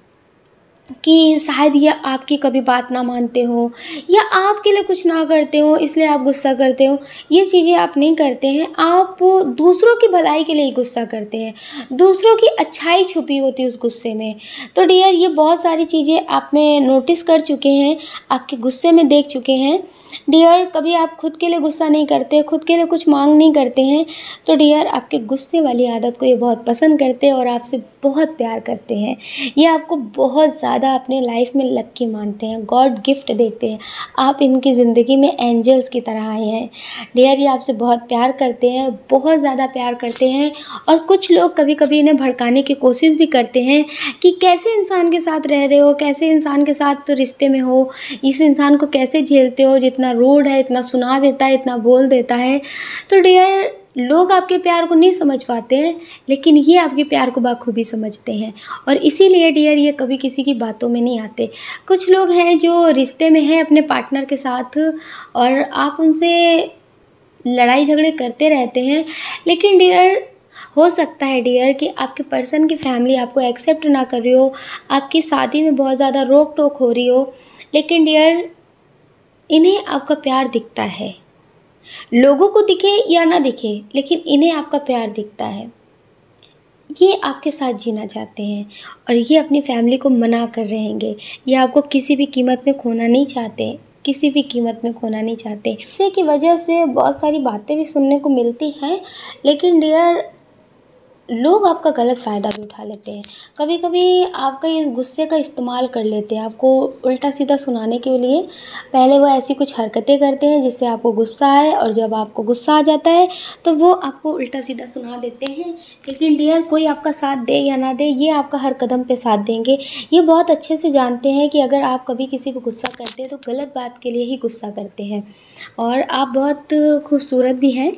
कि शायद ये आपकी कभी बात ना मानते हो या आपके लिए कुछ ना करते हो इसलिए आप गुस्सा करते हो। ये चीज़ें आप नहीं करते हैं। आप दूसरों की भलाई के लिए ही गुस्सा करते हैं, दूसरों की अच्छाई छुपी होती है उस गुस्से में। तो डियर ये बहुत सारी चीज़ें आप में नोटिस कर चुके हैं, आपके गुस्से में देख चुके हैं। डियर कभी आप खुद के लिए गुस्सा नहीं करते, खुद के लिए कुछ मांग नहीं करते हैं। तो डियर आपके गुस्से वाली आदत को ये बहुत पसंद करते हैं और आपसे बहुत प्यार करते हैं। ये आपको बहुत ज़्यादा अपने लाइफ में लक्की मानते हैं, गॉड गिफ्ट देते हैं। आप इनकी ज़िंदगी में एंजल्स की तरह आए हैं। डियर ये आपसे बहुत प्यार करते हैं, बहुत ज़्यादा प्यार करते हैं। और कुछ लोग कभी कभी इन्हें भड़काने की कोशिश भी करते हैं कि कैसे इंसान के साथ रह रहे हो, कैसे इंसान के साथ रिश्ते में हो, इस इंसान को कैसे झेलते हो, जितना रूड है, इतना सुना देता है, इतना बोल देता है। तो डियर लोग आपके प्यार को नहीं समझ पाते हैं, लेकिन ये आपके प्यार को बखूबी समझते हैं। और इसीलिए डियर ये कभी किसी की बातों में नहीं आते। कुछ लोग हैं जो रिश्ते में हैं अपने पार्टनर के साथ और आप उनसे लड़ाई झगड़े करते रहते हैं, लेकिन डियर हो सकता है डियर कि आपके पर्सन की फैमिली आपको एक्सेप्ट ना कर रही हो, आपकी शादी में बहुत ज़्यादा रोक टोक हो रही हो, लेकिन डियर इन्हें आपका प्यार दिखता है। लोगों को दिखे या ना दिखे, लेकिन इन्हें आपका प्यार दिखता है। ये आपके साथ जीना चाहते हैं और ये अपनी फैमिली को मना कर रहेंगे। ये आपको किसी भी कीमत में खोना नहीं चाहते, किसी भी कीमत में खोना नहीं चाहते। इसी की वजह से बहुत सारी बातें भी सुनने को मिलती हैं, लेकिन डियर लोग आपका गलत फ़ायदा भी उठा लेते हैं। कभी कभी आपका इस गुस्से का इस्तेमाल कर लेते हैं आपको उल्टा सीधा सुनाने के लिए। पहले वो ऐसी कुछ हरकतें करते हैं जिससे आपको गुस्सा आए, और जब आपको गुस्सा आ जाता है तो वो आपको उल्टा सीधा सुना देते हैं। लेकिन डियर कोई आपका साथ दे या ना दे, ये आपका हर कदम पे साथ देंगे। ये बहुत अच्छे से जानते हैं कि अगर आप कभी किसी पर गुस्सा करते हैं तो गलत बात के लिए ही गुस्सा करते हैं। और आप बहुत खूबसूरत भी हैं,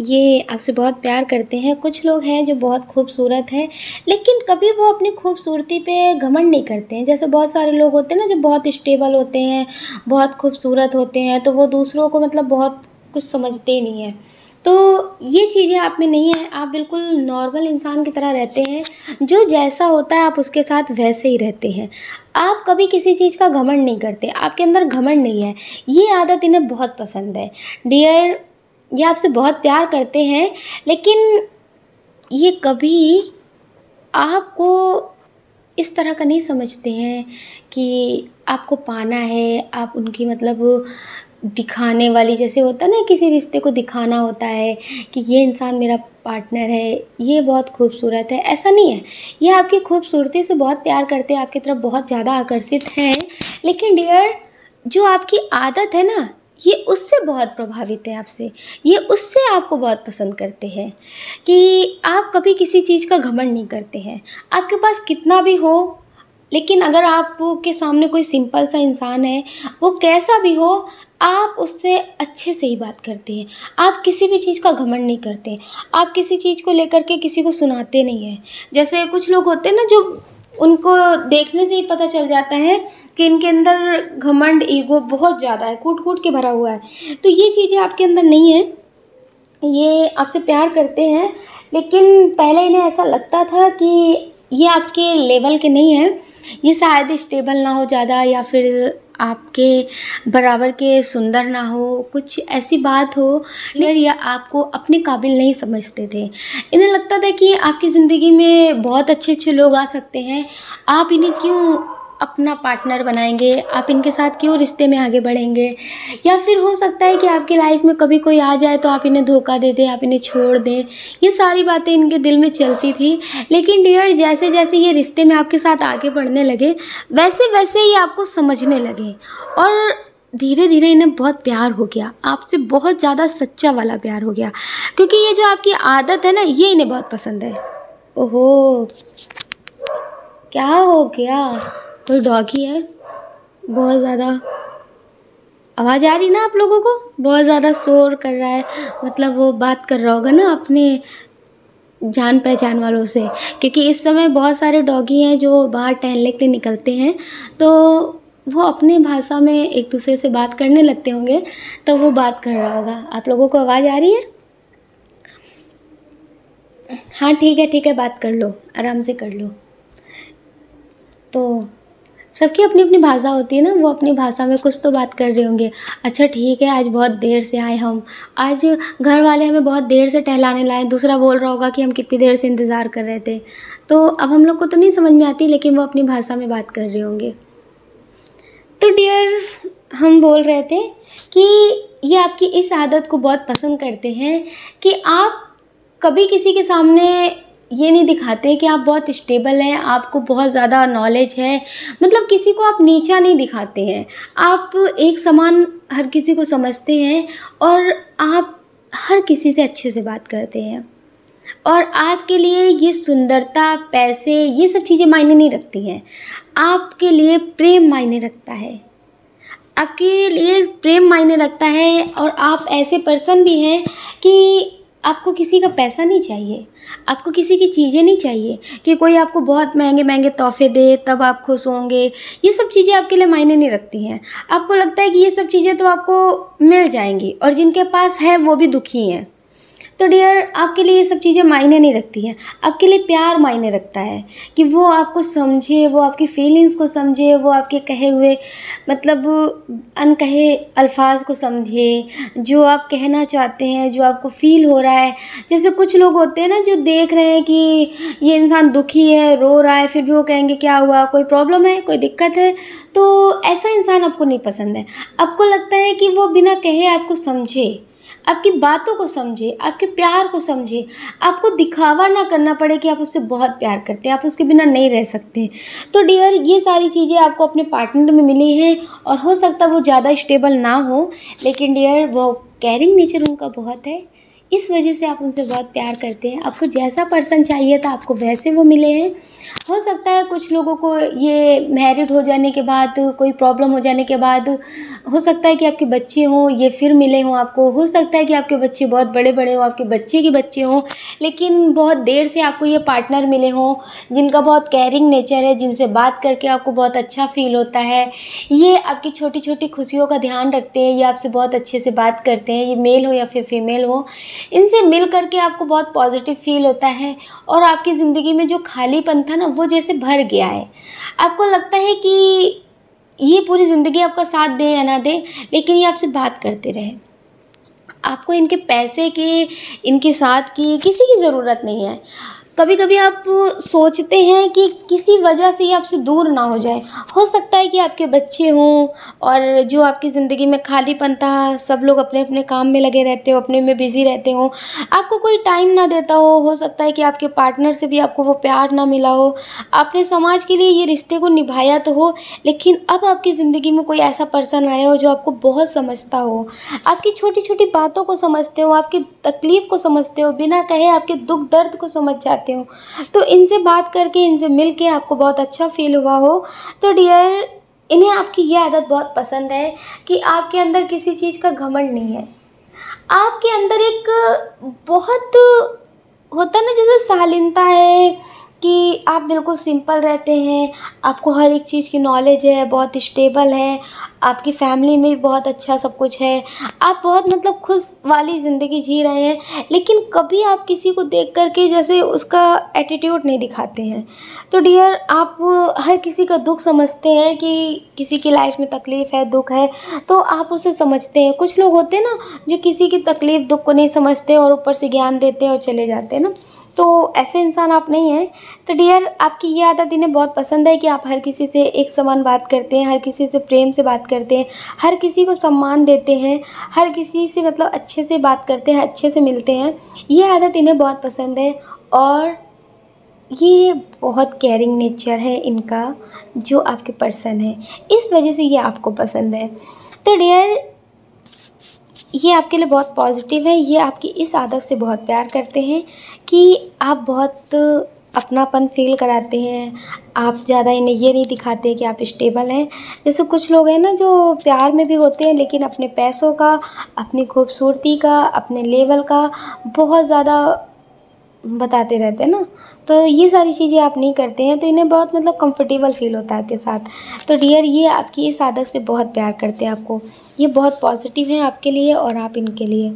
ये आपसे बहुत प्यार करते हैं। कुछ लोग हैं जो बहुत खूबसूरत हैं, लेकिन कभी वो अपनी खूबसूरती पे घमंड नहीं करते हैं। जैसे बहुत सारे लोग होते हैं ना जो बहुत स्टेबल होते हैं, बहुत खूबसूरत होते हैं, तो वो दूसरों को मतलब बहुत कुछ समझते ही नहीं हैं। तो ये चीज़ें आप में नहीं है। आप बिल्कुल नॉर्मल इंसान की तरह रहते हैं, जो जैसा होता है आप उसके साथ वैसे ही रहते हैं। आप कभी किसी चीज़ का घमंड नहीं करते, आपके अंदर घमंड नहीं है। ये आदत इन्हें बहुत पसंद है। डियर ये आपसे बहुत प्यार करते हैं, लेकिन ये कभी आपको इस तरह का नहीं समझते हैं कि आपको पाना है, आप उनकी मतलब दिखाने वाली, जैसे होता है ना किसी रिश्ते को दिखाना होता है कि ये इंसान मेरा पार्टनर है, ये बहुत खूबसूरत है, ऐसा नहीं है। ये आपकी खूबसूरती से बहुत प्यार करते हैं, आपकी तरफ बहुत ज़्यादा आकर्षित हैं, लेकिन डियर जो आपकी आदत है ना, ये उससे बहुत प्रभावित है आपसे, ये उससे आपको बहुत पसंद करते हैं कि आप कभी किसी चीज़ का घमंड नहीं करते हैं। आपके पास कितना भी हो, लेकिन अगर आपके सामने कोई सिंपल सा इंसान है, वो कैसा भी हो, आप उससे अच्छे से ही बात करते हैं। आप किसी भी चीज़ का घमंड नहीं करते। आप किसी चीज़ को लेकर के किसी को सुनाते नहीं हैं। जैसे कुछ लोग होते हैं ना, जो उनको देखने से ही पता चल जाता है कि इनके अंदर घमंड, ईगो बहुत ज़्यादा है, कूट-कूट के भरा हुआ है। तो ये चीज़ें आपके अंदर नहीं है। ये आपसे प्यार करते हैं, लेकिन पहले इन्हें ऐसा लगता था कि ये आपके लेवल के नहीं हैं, ये शायद स्टेबल ना हो ज़्यादा, या फिर आपके बराबर के सुंदर ना हो, कुछ ऐसी बात हो, फिर या आपको अपने काबिल नहीं समझते थे। इन्हें लगता था कि आपकी ज़िंदगी में बहुत अच्छे-अच्छे लोग आ सकते हैं, आप इन्हें क्यों अपना पार्टनर बनाएँगे, आप इनके साथ क्यों रिश्ते में आगे बढ़ेंगे। या फिर हो सकता है कि आपकी लाइफ में कभी कोई आ जाए तो आप इन्हें धोखा दे दें, आप इन्हें छोड़ दें। ये सारी बातें इनके दिल में चलती थी। लेकिन डियर जैसे-जैसे ये रिश्ते में आपके साथ आगे बढ़ने लगे, वैसे-वैसे ये आपको समझने लगे और धीरे-धीरे इन्हें बहुत प्यार हो गया, आपसे बहुत ज़्यादा सच्चा वाला प्यार हो गया। क्योंकि ये जो आपकी आदत है ना, ये इन्हें बहुत पसंद है। ओहो! क्या हो गया? कोई डॉगी है? बहुत ज़्यादा आवाज़ आ रही ना आप लोगों को? बहुत ज़्यादा शोर कर रहा है, मतलब वो बात कर रहा होगा ना अपने जान पहचान वालों से, क्योंकि इस समय बहुत सारे डॉगी हैं जो बाहर टहलने के लिए निकलते हैं, तो वो अपनी भाषा में एक दूसरे से बात करने लगते होंगे, तो वो बात कर रहा होगा। आप लोगों को आवाज़ आ रही है? हाँ ठीक है, बात कर लो, आराम से कर लो। तो सबकी अपनी-अपनी भाषा होती है ना, वो अपनी भाषा में कुछ तो बात कर रहे होंगे। अच्छा ठीक है, आज बहुत देर से आए हम, आज घर वाले हमें बहुत देर से टहलाने लाए, दूसरा बोल रहा होगा कि हम कितनी देर से इंतज़ार कर रहे थे। तो अब हम लोग को तो नहीं समझ में आती, लेकिन वो अपनी भाषा में बात कर रहे होंगे। तो डियर हम बोल रहे थे कि ये आपकी इस आदत को बहुत पसंद करते हैं कि आप कभी किसी के सामने ये नहीं दिखाते कि आप बहुत स्टेबल हैं, आपको बहुत ज़्यादा नॉलेज है, मतलब किसी को आप नीचा नहीं दिखाते हैं। आप एक समान हर किसी को समझते हैं और आप हर किसी से अच्छे से बात करते हैं। और आपके लिए ये सुंदरता, पैसे, ये सब चीज़ें मायने नहीं रखती हैं। आपके लिए प्रेम मायने रखता है। आपके लिए प्रेम मायने रखता है और आप ऐसे पर्सन भी हैं कि आपको किसी का पैसा नहीं चाहिए, आपको किसी की चीज़ें नहीं चाहिए कि कोई आपको बहुत महँगे-महँगे तोहफ़े दे तब आप खुश होंगे। ये सब चीज़ें आपके लिए मायने नहीं रखती हैं। आपको लगता है कि ये सब चीज़ें तो आपको मिल जाएँगी और जिनके पास है वो भी दुखी हैं। तो डियर आपके लिए ये सब चीज़ें मायने नहीं रखती हैं। आपके लिए प्यार मायने रखता है कि वो आपको समझे, वो आपकी फीलिंग्स को समझे, वो आपके कहे हुए मतलब अनकहे अल्फाज को समझे, जो आप कहना चाहते हैं, जो आपको फ़ील हो रहा है। जैसे कुछ लोग होते हैं ना जो देख रहे हैं कि ये इंसान दुखी है, रो रहा है, फिर भी वो कहेंगे क्या हुआ, कोई प्रॉब्लम है, कोई दिक्कत है। तो ऐसा इंसान आपको नहीं पसंद है। आपको लगता है कि वो बिना कहे आपको समझे, आपकी बातों को समझे, आपके प्यार को समझे, आपको दिखावा ना करना पड़े कि आप उससे बहुत प्यार करते हैं, आप उसके बिना नहीं रह सकते। तो डियर ये सारी चीज़ें आपको अपने पार्टनर में मिली हैं और हो सकता है वो ज़्यादा स्टेबल ना हो, लेकिन डियर वो केयरिंग नेचर उनका बहुत है, इस वजह से आप उनसे बहुत प्यार करते हैं। आपको जैसा पर्सन चाहिए था आपको वैसे वो मिले हैं। हो सकता है कुछ लोगों को ये मैरिड हो जाने के बाद, कोई प्रॉब्लम हो जाने के बाद, हो सकता है कि आपके बच्चे हों, ये फिर मिले हों आपको। हो सकता है कि आपके बच्चे बहुत बड़े-बड़े हों, आपके बच्चे के बच्चे हों, लेकिन बहुत देर से आपको ये पार्टनर मिले हों, जिनका बहुत केयरिंग नेचर है, जिनसे बात करके आपको बहुत अच्छा फ़ील होता है। ये आपकी छोटी-छोटी खुशियों का ध्यान रखते हैं, ये आपसे बहुत अच्छे से बात करते हैं, ये मेल हो या फिर फीमेल हो। इनसे मिल कर के आपको बहुत पॉज़िटिव फ़ील होता है और आपकी ज़िंदगी में जो खालीपन था ना, वो जैसे भर गया है। आपको लगता है कि ये पूरी ज़िंदगी आपका साथ दे या ना दे, लेकिन ये आपसे बात करते रहे। आपको इनके पैसे की, इनके साथ की किसी की ज़रूरत नहीं है। कभी कभी आप सोचते हैं कि किसी वजह से ये आपसे दूर ना हो जाए। हो सकता है कि आपके बच्चे हों और जो आपकी ज़िंदगी में खालीपन था, सब लोग अपने अपने काम में लगे रहते हो, अपने में बिज़ी रहते हो, आपको कोई टाइम ना देता हो सकता है कि आपके पार्टनर से भी आपको वो प्यार ना मिला हो। आपने समाज के लिए ये रिश्ते को निभाया तो हो, लेकिन अब आपकी ज़िंदगी में कोई ऐसा पर्सन आया हो जो आपको बहुत समझता हो, आपकी छोटी छोटी बातों को समझते हो, आपकी तकलीफ़ को समझते हो, बिना कहे आपके दुख दर्द को समझ जाते हो। तो इनसे बात करके, इनसे मिल के आपको बहुत अच्छा फील हुआ हो तो डियर, इन्हें आपकी ये आदत बहुत पसंद है कि आपके अंदर किसी चीज़ का घमंड नहीं है। आपके अंदर एक बहुत होता है ना, जैसे शालीनता है कि आप बिल्कुल सिंपल रहते हैं, आपको हर एक चीज़ की नॉलेज है, बहुत स्टेबल है, आपकी फैमिली में भी बहुत अच्छा सब कुछ है, आप बहुत मतलब खुश वाली ज़िंदगी जी रहे हैं, लेकिन कभी आप किसी को देख कर के जैसे उसका एटीट्यूड नहीं दिखाते हैं। तो डियर, आप हर किसी का दुख समझते हैं कि किसी की लाइफ में तकलीफ़ है, दुख है, तो आप उसे समझते हैं। कुछ लोग होते हैं ना जो किसी की तकलीफ़ दुख को नहीं समझते और ऊपर से ज्ञान देते हैं और चले जाते हैं ना, तो ऐसे इंसान आप नहीं हैं। तो डियर, आपकी ये आदत इन्हें बहुत पसंद है कि आप हर किसी से एक समान बात करते हैं, हर किसी से प्रेम से बात करते हैं, हर किसी को सम्मान देते हैं, हर किसी से मतलब अच्छे से बात करते हैं, अच्छे से मिलते हैं। ये आदत इन्हें बहुत पसंद है और ये बहुत केयरिंग नेचर है इनका, जो आपके पर्सन है, इस वजह से ये आपको पसंद है। तो डियर, ये आपके लिए बहुत पॉजिटिव है, ये आपकी इस आदत से बहुत प्यार करते हैं कि आप बहुत अपनापन फ़ील कराते हैं, आप ज़्यादा इन्हें ये नहीं दिखाते कि आप स्टेबल हैं। जैसे कुछ लोग हैं ना जो प्यार में भी होते हैं लेकिन अपने पैसों का, अपनी खूबसूरती का, अपने लेवल का बहुत ज़्यादा बताते रहते हैं ना, तो ये सारी चीज़ें आप नहीं करते हैं, तो इन्हें बहुत मतलब कंफर्टेबल फ़ील होता है आपके साथ। तो डियर, ये आपकी इस आदत से बहुत प्यार करते हैं आपको, ये बहुत पॉजिटिव है आपके लिए और आप इनके लिए।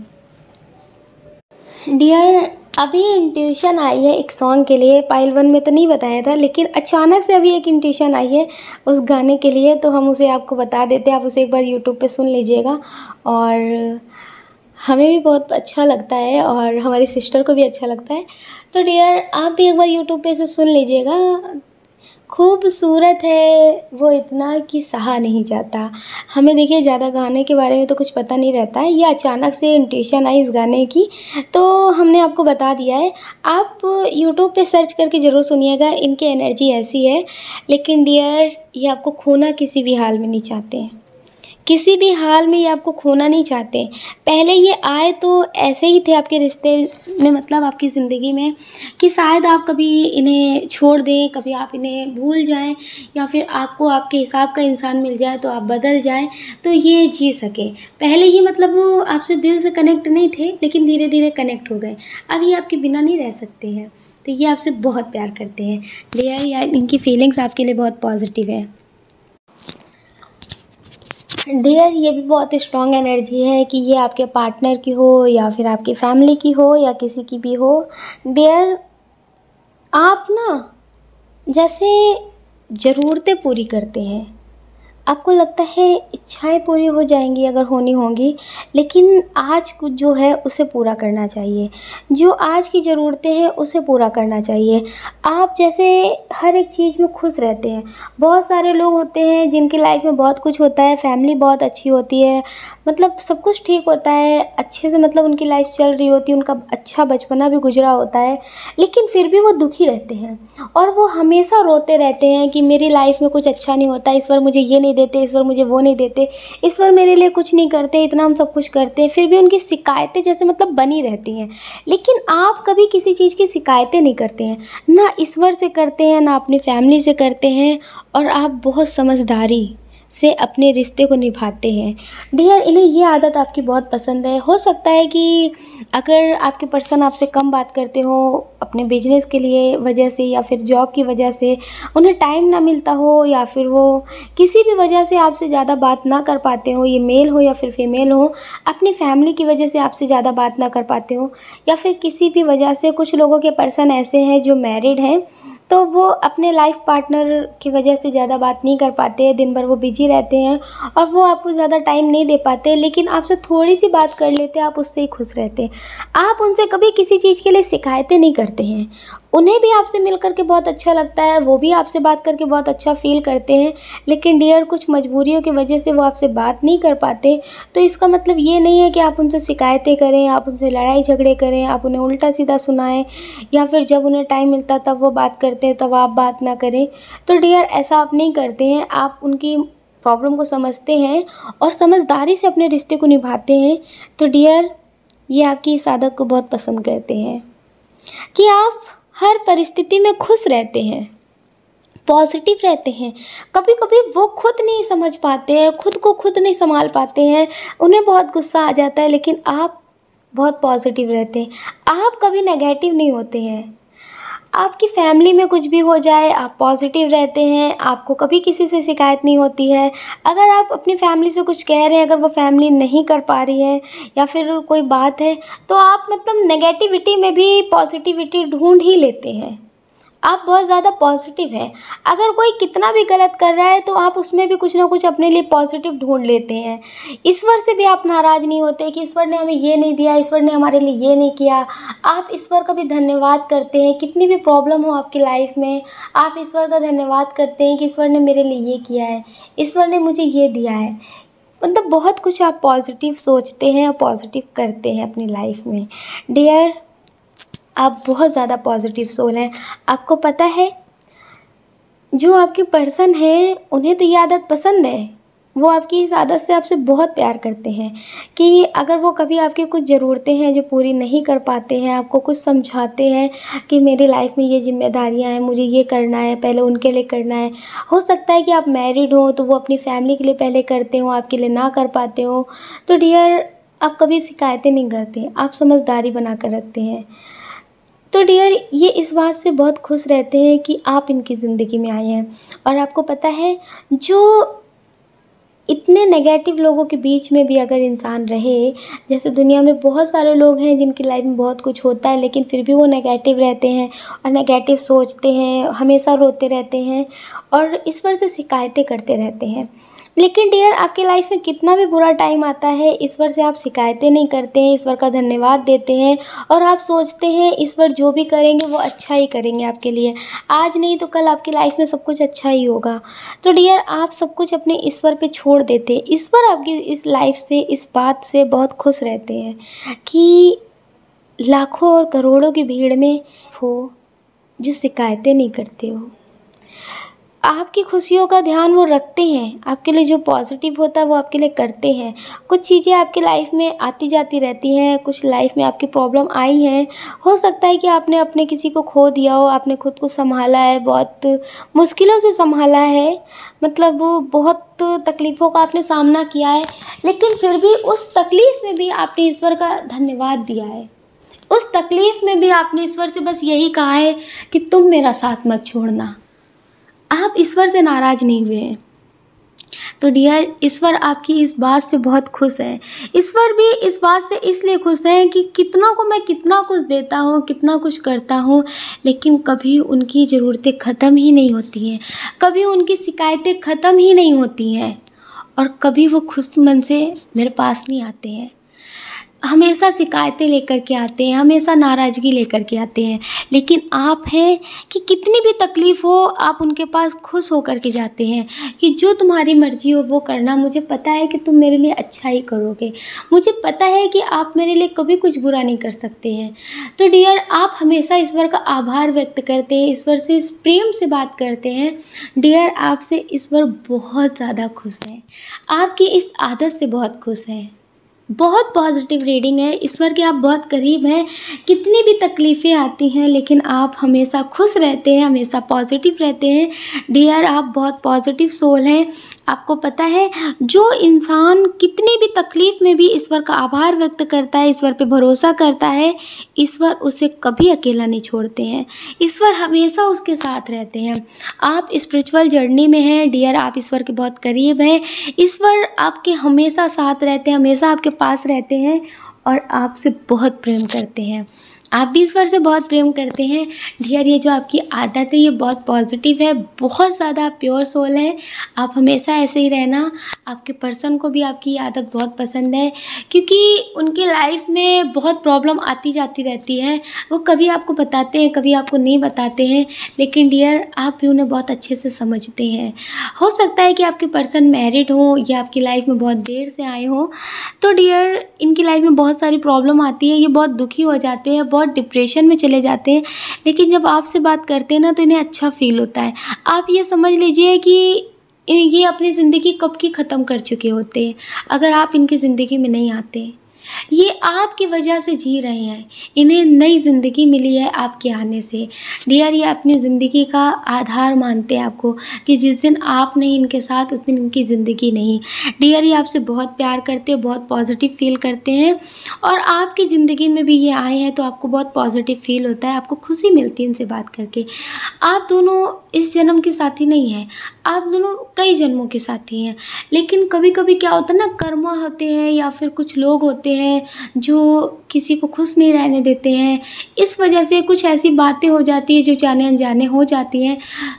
डियर, अभी इंट्यूशन आई है एक सॉन्ग के लिए, पाइल वन में तो नहीं बताया था, लेकिन अचानक से अभी एक इंट्यूशन आई है उस गाने के लिए, तो हम उसे आपको बता देते हैं, आप उसे एक बार यूट्यूब पे सुन लीजिएगा। और हमें भी बहुत अच्छा लगता है और हमारी सिस्टर को भी अच्छा लगता है। तो डियर, आप भी एक बार यूट्यूब पे इसे सुन लीजिएगा। खूबसूरत है वो इतना कि सहा नहीं जाता। हमें देखिए ज़्यादा गाने के बारे में तो कुछ पता नहीं रहता है, ये अचानक से इंट्यूशन आई इस गाने की, तो हमने आपको बता दिया है। आप यूट्यूब पे सर्च करके ज़रूर सुनिएगा, इनकी एनर्जी ऐसी है। लेकिन डियर, ये आपको खोना किसी भी हाल में नहीं चाहते हैं, किसी भी हाल में ये आपको खोना नहीं चाहते। पहले ये आए तो ऐसे ही थे आपके रिश्ते में, मतलब आपकी ज़िंदगी में, कि शायद आप कभी इन्हें छोड़ दें, कभी आप इन्हें भूल जाएं, या फिर आपको आपके हिसाब का इंसान मिल जाए तो आप बदल जाएं, तो ये जी सके। पहले ये मतलब वो आपसे दिल से कनेक्ट नहीं थे, लेकिन धीरे धीरे कनेक्ट हो गए। अब ये आपके बिना नहीं रह सकते हैं, तो ये आपसे बहुत प्यार करते हैं डियर। यार, इनकी फीलिंग्स आपके लिए बहुत पॉजिटिव है डियर। ये भी बहुत स्ट्रॉन्ग एनर्जी है कि ये आपके पार्टनर की हो या फिर आपकी फैमिली की हो या किसी की भी हो। डियर, आप ना जैसे ज़रूरतें पूरी करते हैं, आपको लगता है इच्छाएं पूरी हो जाएंगी अगर होनी होंगी, लेकिन आज कुछ जो है उसे पूरा करना चाहिए, जो आज की ज़रूरतें हैं उसे पूरा करना चाहिए। आप जैसे हर एक चीज़ में खुश रहते हैं। बहुत सारे लोग होते हैं जिनकी लाइफ में बहुत कुछ होता है, फैमिली बहुत अच्छी होती है, मतलब सब कुछ ठीक होता है अच्छे से, मतलब उनकी लाइफ चल रही होती है, उनका अच्छा बचपना भी गुजरा होता है, लेकिन फिर भी वो दुखी रहते हैं और वो हमेशा रोते रहते हैं कि मेरी लाइफ में कुछ अच्छा नहीं होता, इस बार मुझे ये नहीं देते, इस बार मुझे वो नहीं देते, इस बार मेरे लिए कुछ नहीं करते, इतना हम सब कुछ करते हैं, फिर भी उनकी शिकायतें जैसे मतलब बनी रहती हैं। लेकिन आप कभी किसी चीज़ की शिकायतें नहीं करते हैं, ना ईश्वर से करते हैं, ना अपनी फैमिली से करते हैं, और आप बहुत समझदारी से अपने रिश्ते को निभाते हैं। डियर, इन्हें ये आदत आपकी बहुत पसंद है। हो सकता है कि अगर आपके पर्सन आपसे कम बात करते हो अपने बिजनेस के लिए वजह से, या फिर जॉब की वजह से उन्हें टाइम ना मिलता हो, या फिर वो किसी भी वजह से आपसे ज़्यादा बात ना कर पाते हो, ये मेल हो या फिर फीमेल हो, अपनी फैमिली की वजह से आपसे ज़्यादा बात ना कर पाते हो, या फिर किसी भी वजह से। कुछ लोगों के पर्सन ऐसे हैं जो मैरिड हैं, तो वो अपने लाइफ पार्टनर की वजह से ज़्यादा बात नहीं कर पाते हैं, दिन भर वो बिजी रहते हैं और वो आपको ज़्यादा टाइम नहीं दे पाते, लेकिन आपसे थोड़ी सी बात कर लेते हैं, आप उससे ही खुश रहते हैं। आप उनसे कभी किसी चीज़ के लिए शिकायतें नहीं करते हैं, उन्हें भी आपसे मिल कर के बहुत अच्छा लगता है, वो भी आपसे बात करके बहुत अच्छा फ़ील करते हैं, लेकिन डियर कुछ मजबूरियों की वजह से वो आपसे बात नहीं कर पाते। तो इसका मतलब ये नहीं है कि आप उनसे शिकायतें करें, आप उनसे लड़ाई झगड़े करें, आप उन्हें उल्टा-सीधा सुनाएँ, या फिर जब उन्हें टाइम मिलता तब वो बात करते हैं तब आप बात ना करें। तो डियर ऐसा आप नहीं करते हैं, आप उनकी प्रॉब्लम को समझते हैं और समझदारी से अपने रिश्ते को निभाते हैं। तो डियर ये आपकी इस आदत को बहुत पसंद करते हैं कि आप हर परिस्थिति में खुश रहते हैं, पॉजिटिव रहते हैं। कभी-कभी वो खुद नहीं समझ पाते हैं, खुद को खुद नहीं सँभाल पाते हैं, उन्हें बहुत गुस्सा आ जाता है, लेकिन आप बहुत पॉजिटिव रहते हैं। आप कभी नेगेटिव नहीं होते हैं। आपकी फैमिली में कुछ भी हो जाए, आप पॉजिटिव रहते हैं, आपको कभी किसी से शिकायत नहीं होती है। अगर आप अपनी फैमिली से कुछ कह रहे हैं, अगर वो फैमिली नहीं कर पा रही है या फिर कोई बात है, तो आप मतलब नेगेटिविटी में भी पॉजिटिविटी ढूँढ ही लेते हैं। आप बहुत ज़्यादा पॉजिटिव हैं। अगर कोई कितना भी गलत कर रहा है तो आप उसमें भी कुछ ना कुछ अपने लिए पॉजिटिव ढूँढ लेते हैं। ईश्वर से भी आप नाराज़ नहीं होते कि ईश्वर ने हमें ये नहीं दिया, ईश्वर ने हमारे लिए ये नहीं किया। आप ईश्वर का भी धन्यवाद करते हैं, कितनी भी प्रॉब्लम हो आपकी लाइफ में, आप ईश्वर का धन्यवाद करते हैं कि ईश्वर ने मेरे लिए ये किया है, ईश्वर ने मुझे ये दिया है। मतलब बहुत कुछ आप पॉजिटिव सोचते हैं और पॉजिटिव करते हैं अपनी लाइफ में। डियर आप बहुत ज़्यादा पॉजिटिव सोल हैं। आपको पता है जो आपके पर्सन है उन्हें तो ये आदत पसंद है, वो आपकी इस आदत से आपसे बहुत प्यार करते हैं कि अगर वो कभी आपकी कुछ ज़रूरतें हैं जो पूरी नहीं कर पाते हैं, आपको कुछ समझाते हैं कि मेरी लाइफ में ये ज़िम्मेदारियां हैं, मुझे ये करना है, पहले उनके लिए करना है। हो सकता है कि आप मैरिड हो तो वो अपनी फैमिली के लिए पहले करते हो, आपके लिए ना कर पाते हो। तो डियर आप कभी शिकायतें नहीं करते, आप समझदारी बना कर रखते हैं। तो डियर ये इस बात से बहुत खुश रहते हैं कि आप इनकी ज़िंदगी में आए हैं। और आपको पता है जो इतने नेगेटिव लोगों के बीच में भी अगर इंसान रहे, जैसे दुनिया में बहुत सारे लोग हैं जिनकी लाइफ में बहुत कुछ होता है लेकिन फिर भी वो नेगेटिव रहते हैं और नेगेटिव सोचते हैं, हमेशा रोते रहते हैं और ईश्वर से शिकायतें करते रहते हैं। लेकिन डियर आपकी लाइफ में कितना भी बुरा टाइम आता है, ईश्वर से आप शिकायतें नहीं करते हैं, ईश्वर का धन्यवाद देते हैं और आप सोचते हैं ईश्वर जो भी करेंगे वो अच्छा ही करेंगे आपके लिए। आज नहीं तो कल आपकी लाइफ में सब कुछ अच्छा ही होगा। तो डियर आप सब कुछ अपने ईश्वर पे छोड़ देते हैं। ईश्वर आपकी इस लाइफ से, इस बात से बहुत खुश रहते हैं कि लाखों और करोड़ों की भीड़ में हो जो शिकायतें नहीं करते हो। आपकी खुशियों का ध्यान वो रखते हैं, आपके लिए जो पॉजिटिव होता है वो आपके लिए करते हैं। कुछ चीज़ें आपकी लाइफ में आती जाती रहती हैं, कुछ लाइफ में आपकी प्रॉब्लम आई हैं। हो सकता है कि आपने अपने किसी को खो दिया हो, आपने खुद को संभाला है, बहुत मुश्किलों से संभाला है, मतलब बहुत तकलीफ़ों का आपने सामना किया है, लेकिन फिर भी उस तकलीफ़ में भी आपने ईश्वर का धन्यवाद दिया है। उस तकलीफ़ में भी आपने ईश्वर से बस यही कहा है कि तुम मेरा साथ मत छोड़ना। आप ईश्वर से नाराज़ नहीं हुए हैं। तो डियर ईश्वर आपकी इस बात से बहुत खुश है। ईश्वर भी इस बात से इसलिए खुश है कि कितनों को मैं कितना कुछ देता हूँ, कितना कुछ करता हूँ, लेकिन कभी उनकी ज़रूरतें ख़त्म ही नहीं होती हैं, कभी उनकी शिकायतें ख़त्म ही नहीं होती हैं और कभी वो खुश मन से मेरे पास नहीं आते हैं। हमेशा शिकायतें लेकर के आते हैं, हमेशा नाराज़गी लेकर के आते हैं। लेकिन आप हैं कि कितनी भी तकलीफ़ हो आप उनके पास खुश होकर के जाते हैं कि जो तुम्हारी मर्ज़ी हो वो करना, मुझे पता है कि तुम मेरे लिए अच्छा ही करोगे, मुझे पता है कि आप मेरे लिए कभी कुछ बुरा नहीं कर सकते हैं। तो डियर आप हमेशा ईश्वर का आभार व्यक्त करते हैं, ईश्वर से इस प्रेम से बात करते हैं। डियर आपसे ईश्वर बहुत ज़्यादा खुश हैं, आपकी इस आदत से बहुत खुश हैं। बहुत पॉजिटिव रीडिंग है, ईश्वर के आप बहुत करीब हैं। कितनी भी तकलीफ़ें आती हैं लेकिन आप हमेशा खुश रहते हैं, हमेशा पॉजिटिव रहते हैं। डियर आप बहुत पॉजिटिव सोल हैं। आपको पता है जो इंसान कितनी भी तकलीफ़ में भी ईश्वर का आभार व्यक्त करता है, ईश्वर पे भरोसा करता है, ईश्वर उसे कभी अकेला नहीं छोड़ते हैं, ईश्वर हमेशा उसके साथ रहते हैं। आप स्पिरिचुअल जर्नी में हैं डियर, आप ईश्वर के बहुत करीब हैं। ईश्वर आपके हमेशा साथ रहते हैं, हमेशा आपके पास रहते हैं और आपसे बहुत प्रेम करते हैं। आप भी ईश्वर से बहुत प्रेम करते हैं। डियर, ये जो आपकी आदत है ये बहुत पॉजिटिव है, बहुत ज़्यादा प्योर सोल है। आप हमेशा ऐसे ही रहना। आपके पर्सन को भी आपकी ये आदत बहुत पसंद है, क्योंकि उनकी लाइफ में बहुत प्रॉब्लम आती जाती रहती है। वो कभी आपको बताते हैं, कभी आपको नहीं बताते हैं, लेकिन डियर आप भी उन्हें बहुत अच्छे से समझते हैं। हो सकता है कि आपके पर्सन मैरिड हो या आपकी लाइफ में बहुत देर से आए हों, तो डियर इनकी लाइफ में बहुत सारी प्रॉब्लम आती है, ये बहुत दुखी हो जाते हैं, बहुत डिप्रेशन में चले जाते हैं। लेकिन जब आपसे बात करते हैं ना तो इन्हें अच्छा फील होता है। आप ये समझ लीजिए कि ये अपनी ज़िंदगी कब की ख़त्म कर चुके होते हैं अगर आप इनकी ज़िंदगी में नहीं आते। ये आपकी वजह से जी रहे हैं, इन्हें नई ज़िंदगी मिली है आपके आने से। डियर, ये अपनी ज़िंदगी का आधार मानते हैं आपको, कि जिस दिन आप नहीं इनके साथ उस दिन इनकी ज़िंदगी नहीं। डियर, ये आपसे बहुत प्यार करते हैं, बहुत पॉजिटिव फील करते हैं, और आपकी ज़िंदगी में भी ये आए हैं तो आपको बहुत पॉजिटिव फील होता है, आपको खुशी मिलती है इनसे बात करके। आप दोनों इस जन्म के साथी नहीं हैं, आप दोनों कई जन्मों के साथी हैं। लेकिन कभी कभी क्या होता है ना, कर्मा होते हैं या फिर कुछ लोग होते हैं जो किसी को खुश नहीं रहने देते हैं। इस वजह से कुछ ऐसी बातें हो जाती है जो जाने अनजाने हो जाती हैं,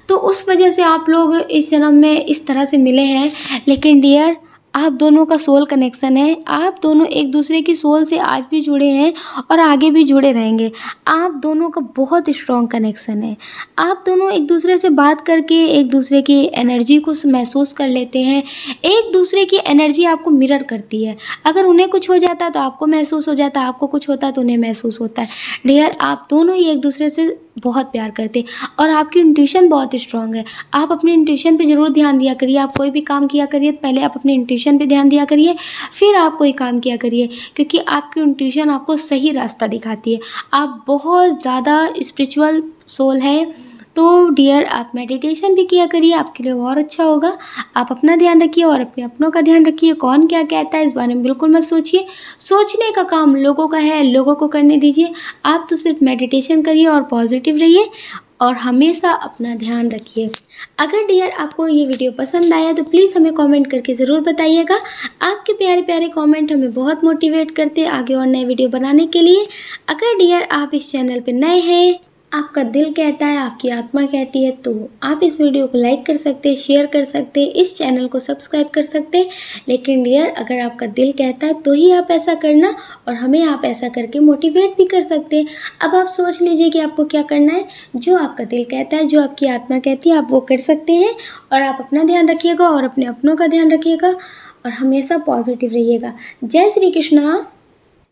तो उस वजह से आप लोग इस जन्म में इस तरह से मिले हैं। लेकिन डियर, आप दोनों का सोल कनेक्शन है, आप दोनों एक दूसरे की सोल से आज भी जुड़े हैं और आगे भी जुड़े रहेंगे। आप दोनों का बहुत स्ट्रॉन्ग कनेक्शन है। आप दोनों एक दूसरे से बात करके एक दूसरे की एनर्जी को महसूस कर लेते हैं। एक दूसरे की एनर्जी आपको मिरर करती है। अगर उन्हें कुछ हो जाता है तो आपको महसूस हो जाता है, आपको कुछ होता है तो उन्हें महसूस होता है। डियर, आप दोनों ही एक दूसरे से बहुत प्यार करते हैं और आपकी इंट्यूशन बहुत स्ट्रांग है। आप अपनी इंट्यूशन पे ज़रूर ध्यान दिया करिए। आप कोई भी काम किया करिए तो पहले आप अपनी इंट्यूशन पे ध्यान दिया करिए, फिर आप कोई काम किया करिए, क्योंकि आपकी इंट्यूशन आपको सही रास्ता दिखाती है। आप बहुत ज़्यादा स्पिरिचुअल सोल है, तो डियर आप मेडिटेशन भी किया करिए, आपके लिए और अच्छा होगा। आप अपना ध्यान रखिए और अपने अपनों का ध्यान रखिए। कौन क्या कहता है इस बारे में बिल्कुल मत सोचिए। सोचने का काम लोगों का है, लोगों को करने दीजिए। आप तो सिर्फ मेडिटेशन करिए और पॉजिटिव रहिए और हमेशा अपना ध्यान रखिए। अगर डियर आपको ये वीडियो पसंद आया तो प्लीज़ हमें कमेंट करके ज़रूर बताइएगा। आपके प्यारे प्यारे कमेंट हमें बहुत मोटिवेट करते हैं आगे और नए वीडियो बनाने के लिए। अगर डियर आप इस चैनल पर नए हैं, आपका दिल कहता है, आपकी आत्मा कहती है, तो आप इस वीडियो को लाइक कर सकते हैं, शेयर कर सकते हैं, इस चैनल को सब्सक्राइब कर सकते हैं। लेकिन डियर, अगर आपका दिल कहता है तो ही आप ऐसा करना, और हमें आप ऐसा करके मोटिवेट भी कर सकते हैं। अब आप सोच लीजिए कि आपको क्या करना है। जो आपका दिल कहता है, जो आपकी आत्मा कहती है, आप वो कर सकते हैं। और आप अपना ध्यान रखिएगा और अपने अपनों का ध्यान रखिएगा और हमेशा पॉजिटिव रहिएगा। जय श्री कृष्णा।